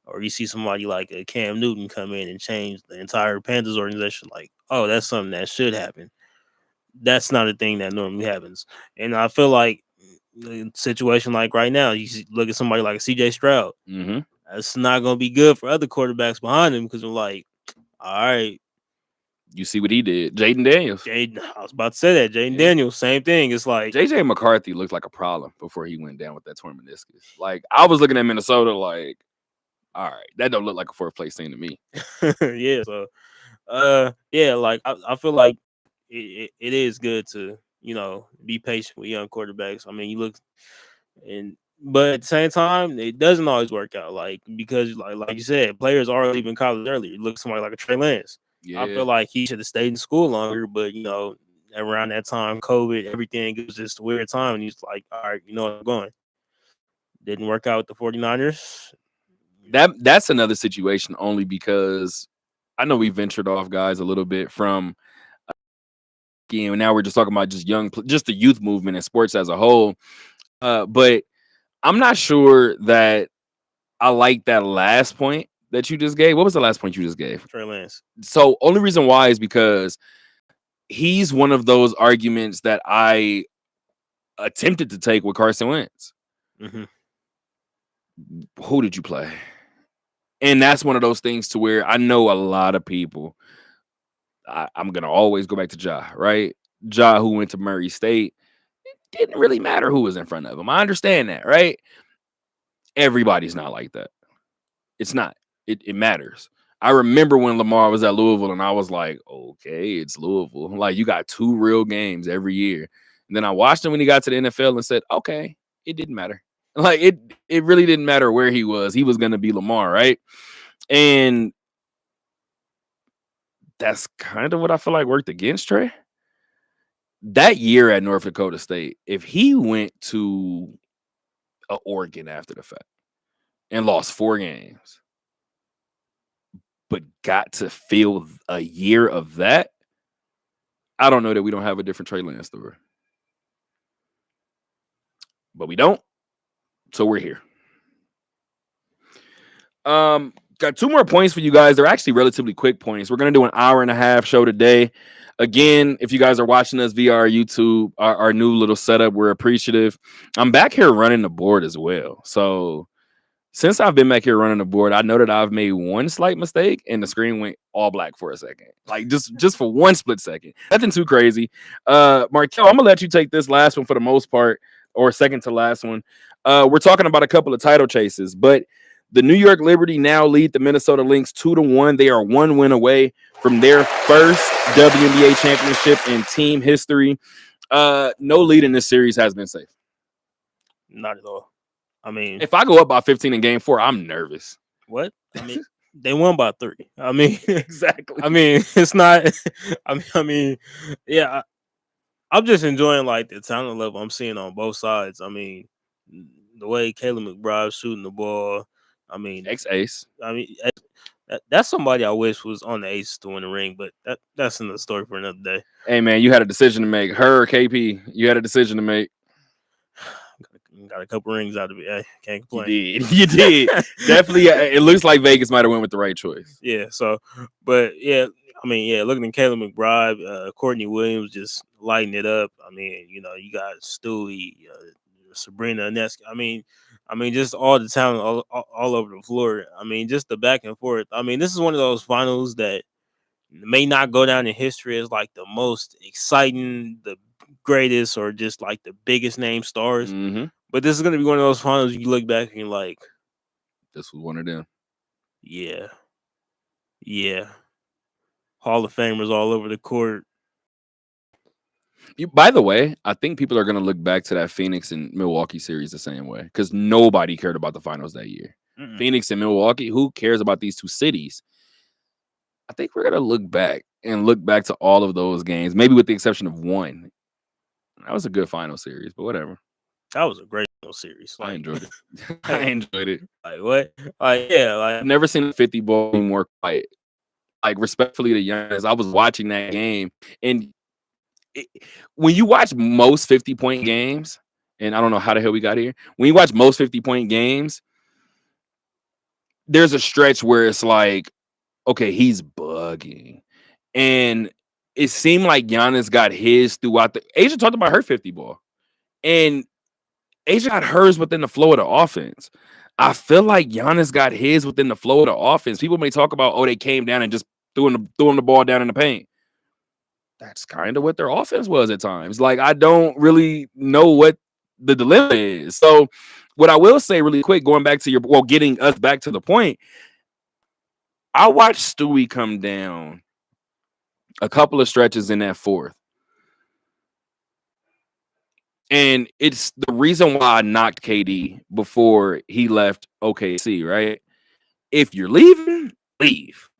Or you see somebody like a Cam Newton come in and change the entire Panthers organization, like, oh, that's something that should happen. That's not a thing that normally happens. And I feel like a situation like right now, you look at somebody like a CJ Stroud. Mm-hmm. That's not going to be good for other quarterbacks behind him because they're like, all right. You see what he did. Jaden Daniels. I was about to say that. Jaden Daniels, same thing. It's like JJ McCarthy looked like a problem before he went down with that torn meniscus. Like, I was looking at Minnesota like, all right, that don't look like a fourth place team to me. Yeah. So, yeah, like I feel like it is good to, you know, be patient with young quarterbacks. I mean, you look, but at the same time, it doesn't always work out. Like, because like you said, players are leaving college early. You look at somebody like a Trey Lance. Yeah. I feel like he should have stayed in school longer, but you know, around that time, COVID, everything, it was just a weird time, and he's like, all right, you know what, I'm going. Didn't work out with the 49ers. That's another situation only because I know we ventured off, guys, a little bit from again. Now we're just talking about just the youth movement and sports as a whole. But I'm not sure that I like that last point that you just gave. What was the last point you just gave? Trey Lance. So only reason why is because he's one of those arguments that I attempted to take with Carson Wentz. Mm-hmm. Who did you play? And that's one of those things to where I know a lot of people. I'm going to always go back to Ja, right? Ja, who went to Murray State. It didn't really matter who was in front of him. I understand that, right? Everybody's not like that. It's not. It matters. I remember when Lamar was at Louisville and I was like, okay, it's Louisville. Like, you got 2 real games every year. And then I watched him when he got to the NFL and said, okay, it didn't matter. Like, it really didn't matter where he was. He was going to be Lamar, right? And that's kind of what I feel like worked against Trey. That year at North Dakota State, if he went to Oregon after the fact and lost 4 games, but got to feel a year of that, I don't know that we don't have a different Trey Lance story. But we don't. So we're here. Got 2 more points for you guys. They're actually relatively quick points. We're going to do an hour-and-a-half show today. Again, if you guys are watching us via our YouTube, our new little setup, we're appreciative. I'm back here running the board as well. So since I've been back here running the board, I know that I've made one slight mistake and the screen went all black for a second. Like just for one split second. Nothing too crazy. Markel, I'm going to let you take this last one for the most part, or second to last one. We're talking about a couple of title chases, but The New York Liberty now lead the Minnesota Lynx 2-1. They are 1 win away from their first WNBA championship in team history. No lead in this series has been safe. Not at all. I mean, if I go up by 15 in game 4, I'm nervous. What? I mean, they won by 3. I mean, Exactly. I mean, it's not. Yeah. I'm just enjoying like the talent level I'm seeing on both sides. I mean, the way Caleb McBride's shooting the ball. I mean, Ex-ace. That's somebody I wish was on the Ace to win the ring, but that's another story for another day. Hey man, you had a decision to make. Her or KP, you had a decision to make. Got a couple rings out of it. Hey, can't complain. You did. Definitely. It looks like Vegas might have went with the right choice. Yeah. So, but yeah, I mean, yeah, looking at Caleb McBride, Courtney Williams just lighting it up. I mean, you got Stewie, Sabrina Nesk. I mean, just all the talent all over the floor. I mean, just the back and forth. I mean, this is one of those finals that may not go down in history as like the most exciting, the greatest, or just like the biggest name stars. Mm-hmm. But this is going to be one of those finals you look back and you're like, this was one of them. Yeah. Hall of Famers all over the court. By the way, I think people are going to look back to that Phoenix and Milwaukee series the same way because nobody cared about the finals that year. Mm-mm. Phoenix and Milwaukee, who cares about these two cities? I think we're going to look back to all of those games, maybe with the exception of one. That was a good final series, but whatever. That was a great series. I enjoyed it. I enjoyed it. Like what? I've never seen a 50 ball be more quiet. Like respectfully to Giannis, I was watching that game, and when you watch most 50-point games, and I don't know how the hell we got here. When you watch most 50-point games, there's a stretch where it's like, okay, he's bugging, and it seemed like Giannis got his throughout the. Asia talked about her 50 ball, and Asia got hers within the flow of the offense. I feel like Giannis got his within the flow of the offense. People may talk about, they came down and just threw him the ball down in the paint. That's kind of what their offense was at times. Like, I don't really know what the dilemma is. So what I will say really quick, going back to getting us back to the point, I watched Stewie come down a couple of stretches in that fourth. And it's the reason why I knocked KD before he left OKC, right? If you're leaving, leave.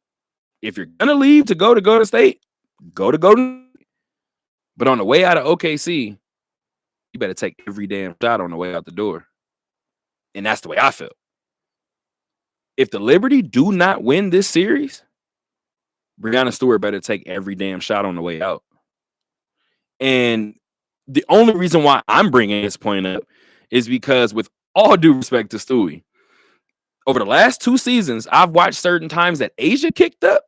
If you're going to leave to go to State, go to Golden. But on the way out of OKC, you better take every damn shot on the way out the door. And that's the way I felt. If the Liberty do not win this series, Breanna Stewart better take every damn shot on the way out. And the only reason why I'm bringing this point up is because, with all due respect to Stewie, over the last 2 seasons, I've watched certain times that Asia kicked up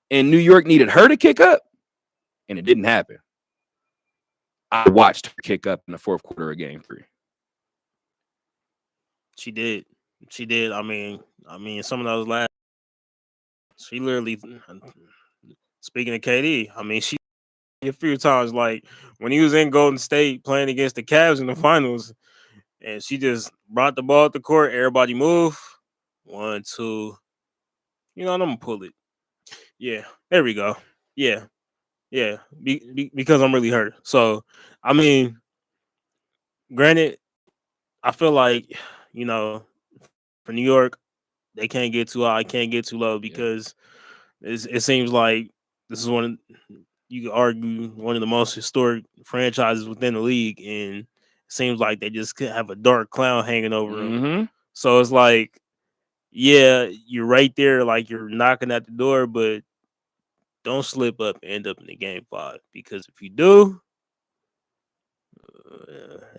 and New York needed her to kick up, and it didn't happen. I watched her kick up in the fourth quarter of game 3. She did. I mean, some of those last. She literally. Speaking of KD, I mean, she a few times, like when he was in Golden State playing against the Cavs in the finals, and she just brought the ball at the court. Everybody move. 1, 2. I'm gonna pull it. Yeah, there we go. Yeah. Because I'm really hurt. So, I mean, granted, I feel like for New York, they can't get too high, can't get too low because it seems like this is you could argue one of the most historic franchises within the league, and it seems like they just could have a dark cloud hanging over them. So it's like, yeah, you're right there, like you're knocking at the door, but don't slip up and end up in the game 5, because if you do,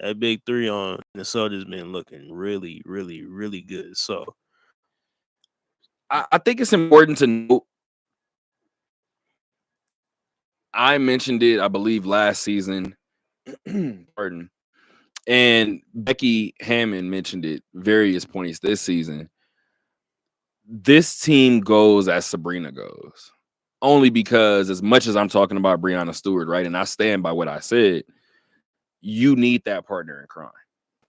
that big 3 on Minnesota's been looking really, really, really good. So I think it's important to note. I mentioned it, I believe, last season. Pardon. And Becky Hammond mentioned it various points this season. This team goes as Sabrina goes. Only because, as much as I'm talking about Breanna Stewart, right, and I stand by what I said, you need that partner in crime.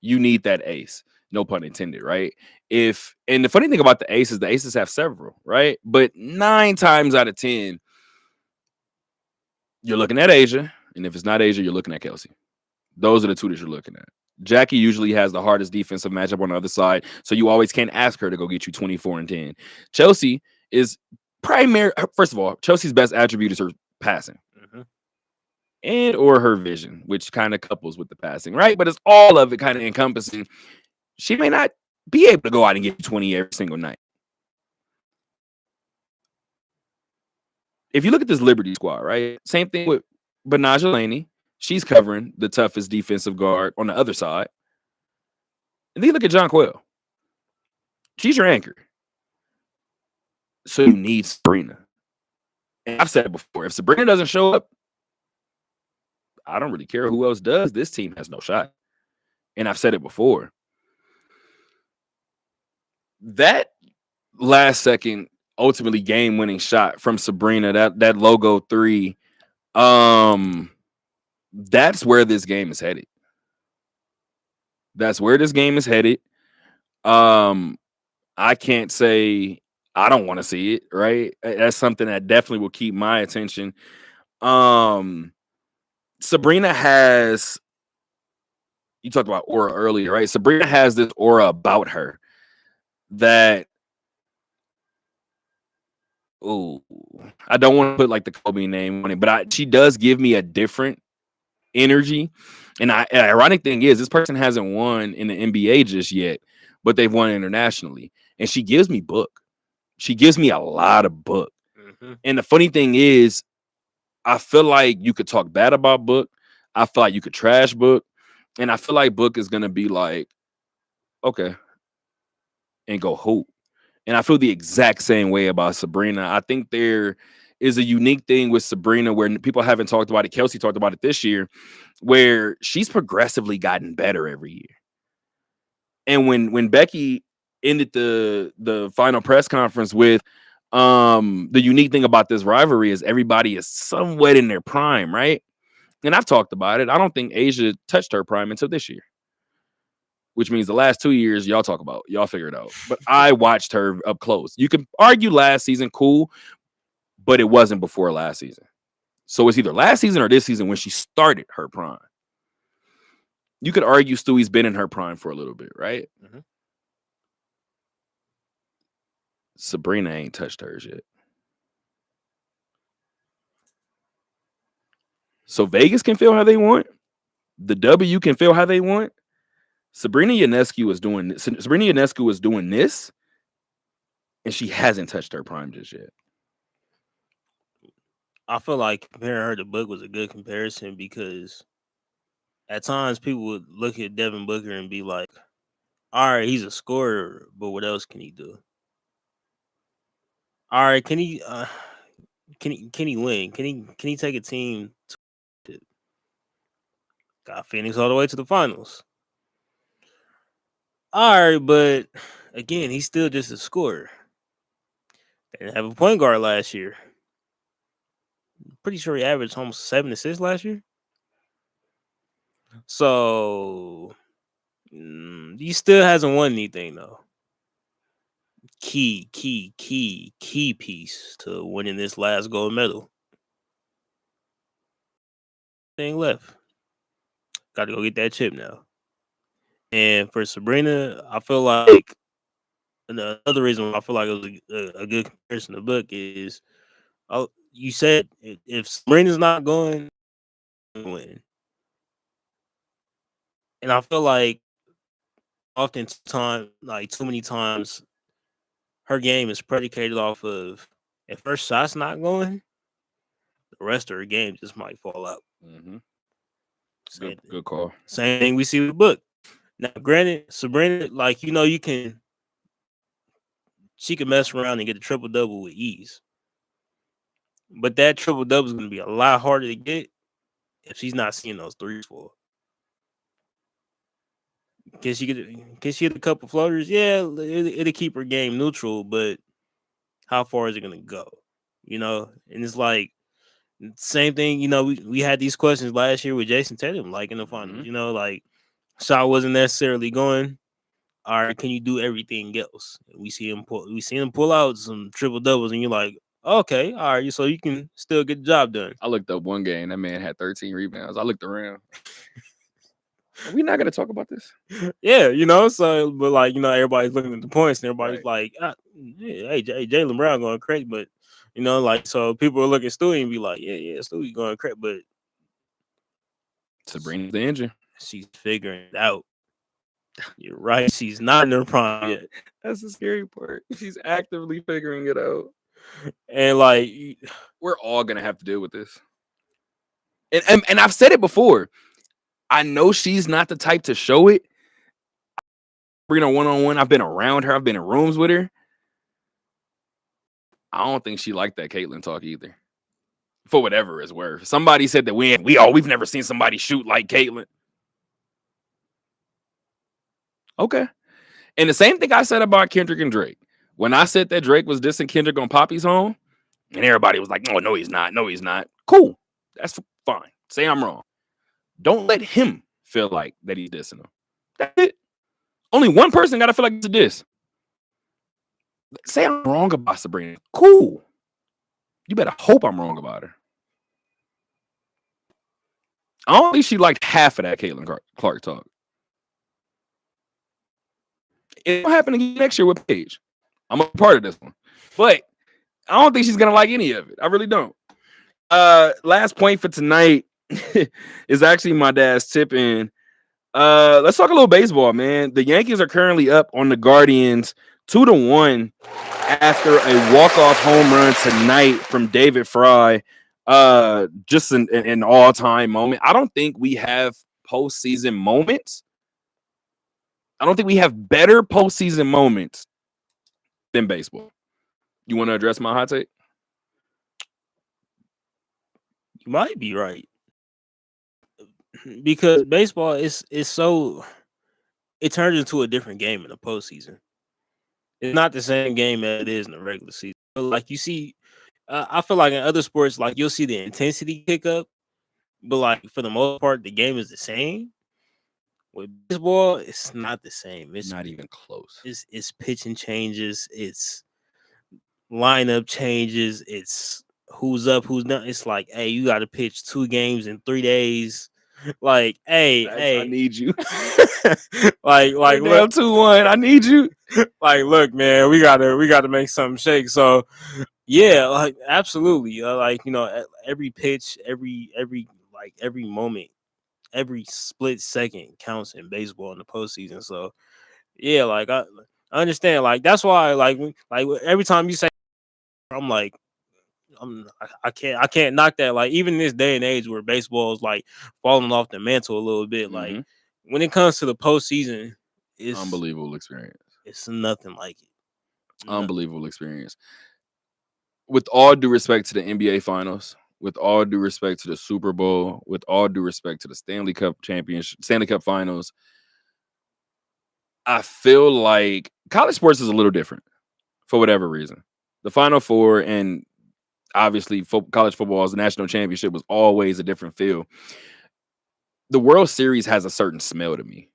You need that ace. No pun intended, right? And the funny thing about the Aces have several, right? But 9 times out of 10, you're looking at Asia, and if it's not Asia, you're looking at Kelsey. Those are the two that you're looking at. Jackie usually has the hardest defensive matchup on the other side, so you always can't ask her to go get you 24 and 10. Chelsea is first of all, Chelsea's best attribute is her passing. And or her vision, which kind of couples with the passing, right? But it's all of it kind of encompassing. She may not be able to go out and get 20 every single night. If you look at this Liberty squad, right? Same thing with Benaja Laney. She's covering the toughest defensive guard on the other side. And then you look at John Quell. She's your anchor. So you need Sabrina. And I've said it before. If Sabrina doesn't show up, I don't really care who else does. This team has no shot. And I've said it before. That last second, ultimately game-winning shot from Sabrina, that logo 3, that's where this game is headed. That's where this game is headed. I can't say I don't want to see it, right? That's something that definitely will keep my attention. Sabrina has, you talked about aura earlier, right? Sabrina has this aura about her that, I don't want to put like the Kobe name on it, but she does give me a different energy. And ironic thing is, this person hasn't won in the NBA just yet, but they've won internationally. And she gives me book. She gives me a lot of book. And the funny thing is, I feel like you could talk bad about Book. I feel like you could trash Book. And I feel like Book is going to be like, okay, and go hoop. And I feel the exact same way about Sabrina. I think there is a unique thing with Sabrina where people haven't talked about it. Kelsey talked about it this year, where she's progressively gotten better every year. And when Becky ended the final press conference with, the unique thing about this rivalry is everybody is somewhat in their prime, right? And I've talked about it. I don't think Asia touched her prime until this year, which means the last 2 years y'all talk about, y'all figure it out. But I watched her up close. You can argue last season, cool, but it wasn't before last season. So it's either last season or this season when she started her prime. You could argue Stewie's been in her prime for a little bit, right? Sabrina ain't touched hers yet. So Vegas can feel how they want. The W can feel how they want. Sabrina Ionescu is doing this. Sabrina Ionescu is doing this, and she hasn't touched her prime just yet. I feel like comparing her to Book was a good comparison because at times people would look at Devin Booker and be like, all right, he's a scorer, but what else can he do? All right, can he win? Can he take a team to got Phoenix all the way to the finals? All right, but again, he's still just a scorer. They didn't have a point guard last year. Pretty sure he averaged almost 7 assists last year. So he still hasn't won anything though. Key piece to winning this last gold medal. Thing left. Got to go get that chip now. And for Sabrina, I feel like another reason why I feel like it was a good comparison to Book is, you said if Sabrina's not going, win. And I feel like like too many times, her game is predicated off of if her shot's not going, the rest of her game just might fall out. Good call. Same thing we see with Book. Now, granted, Sabrina, like she can mess around and get a triple double with ease, but that triple double is going to be a lot harder to get if she's not seeing those threes for. Can she hit a couple floaters? Yeah, it'll keep her game neutral, but how far is it going to go? And it's like same thing. We had these questions last year with Jason Tatum, like in the finals. Like shot wasn't necessarily going. all right, can you do everything else? We see him pull out some triple doubles, and you're like, okay, all right, so you can still get the job done. I looked up one game. That man had 13 rebounds. I looked around. Are we not going to talk about this? Yeah, so, but like, everybody's looking at the points, and everybody's like, hey, Jaylen Brown going crazy, but like, so people are looking at Stewie and be like, yeah, Stewie going crazy, but Sabrina's the engine. She's figuring it out. You're right. She's not in her prime yet. That's the scary part. She's actively figuring it out. And like, we're all gonna have to deal with this. And I've said it before. I know she's not the type to show it. Sabrina one-on-one. I've been around her. I've been in rooms with her. I don't think she liked that Caitlyn talk either. For whatever it's worth. Somebody said that we've never seen somebody shoot like Caitlyn. Okay. And the same thing I said about Kendrick and Drake. When I said that Drake was dissing Kendrick on Poppy's Home, and everybody was like, no, he's not. No, he's not. Cool. That's fine. Say I'm wrong. Don't let him feel like that he's dissing him. That's it. Only one person got to feel like it's a diss. Say I'm wrong about Sabrina. Cool. You better hope I'm wrong about her. I don't think she liked half of that Caitlyn Clark talk. It will happen again next year with Paige. I'm a part of this one. But I don't think she's going to like any of it. I really don't. Last point for tonight is actually my dad's tip in. Let's talk a little baseball, man. The Yankees are currently up on the Guardians 2-1 after a walk-off home run tonight from David Fry. Just an all-time moment. I don't think we have postseason moments. I don't think we have better postseason moments than baseball. You want to address my hot take? You might be right. Because baseball is so, it turns into a different game in the postseason. It's not the same game as it is in the regular season. Like you see, I feel like in other sports, like you'll see the intensity pick up, but like for the most part, the game is the same. With baseball, it's not the same. It's not even close. It's pitching changes. It's lineup changes. It's who's up, who's not. It's like, hey, you got to pitch 2 games in 3 days. Like, hey, I need you. like, look, 2-1. I need you. Like, look, man, we gotta make something shake. So, yeah, like, absolutely. Like, every pitch, every moment, every split second counts in baseball in the postseason. So, yeah, like I understand. Like that's why, like every time you say, I'm like, I can't knock that. Like even in this day and age where baseball is like falling off the mantle a little bit, like when it comes to the postseason, it's unbelievable experience. It's nothing like it. Unbelievable experience. With all due respect to the NBA Finals, with all due respect to the Super Bowl, with all due respect to the Stanley Cup Finals, I feel like college sports is a little different for whatever reason. The Final Four and obviously college football as a national championship was always a different feel. The World Series has a certain smell to me.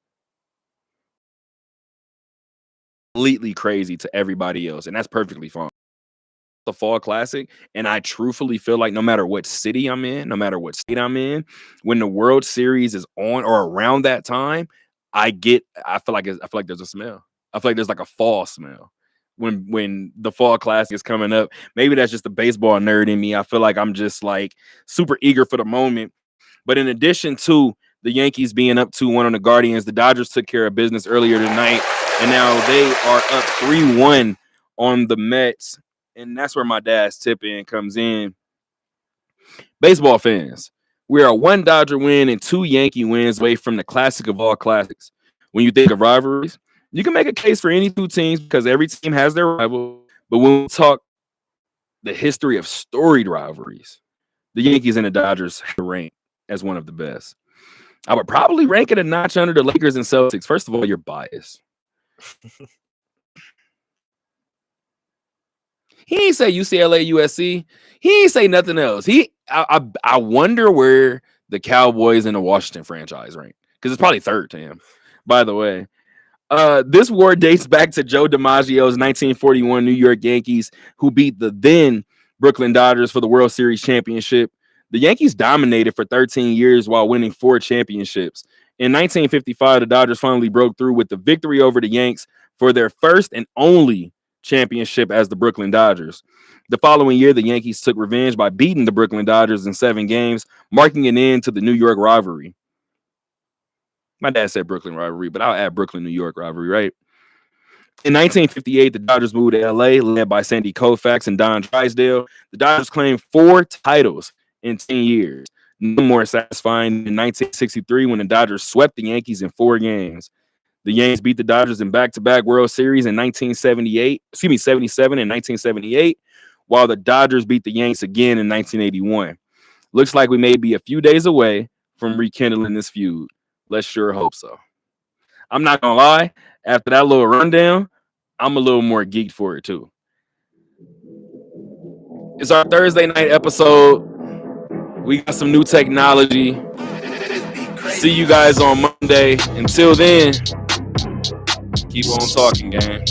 Completely crazy to everybody else, and that's perfectly fine. The Fall Classic, and I truthfully feel like no matter what city I'm in, no matter what state I'm in, when the World Series is on or around that time, I feel like there's a smell. I feel like there's like a fall smell when the Fall Classic is coming up. Maybe that's just the baseball nerd in me. I feel like I'm just like super eager for the moment. But in addition to the Yankees being up 2-1 on the Guardians, the Dodgers took care of business earlier tonight, and now they are up 3-1 on the Mets. And that's where my dad's tip in comes in. Baseball fans, we are 1 Dodger win and 2 Yankee wins away from the classic of all classics. When you think of rivalries, you can make a case for any 2 teams because every team has their rival. But when we talk the history of storied rivalries, the Yankees and the Dodgers rank as one of the best. I would probably rank it a notch under the Lakers and Celtics. First of all, you're biased. He ain't say UCLA, USC. He ain't say nothing else. I wonder where the Cowboys and the Washington franchise rank because it's probably 3rd to him. By the way, This war dates back to Joe DiMaggio's 1941 New York Yankees, who beat the then Brooklyn Dodgers for the World Series championship. The Yankees dominated for 13 years while winning 4 championships. In 1955, the Dodgers finally broke through with the victory over the Yanks for their first and only championship as the Brooklyn Dodgers. The following year, the Yankees took revenge by beating the Brooklyn Dodgers in 7 games, marking an end to the New York rivalry. My dad said Brooklyn rivalry, but I'll add Brooklyn, New York rivalry, right? In 1958, the Dodgers moved to LA, led by Sandy Koufax and Don Drysdale. The Dodgers claimed 4 titles in 10 years. No more satisfying in 1963 when the Dodgers swept the Yankees in 4 games. The Yankees beat the Dodgers in back-to-back World Series in 77 and 1978, while the Dodgers beat the Yanks again in 1981. Looks like we may be a few days away from rekindling this feud. Let's sure hope so. I'm not gonna lie, after that little rundown, I'm a little more geeked for it too. It's our Thursday night episode. We got some new technology. See you guys on Monday. Until then, keep on talking, gang.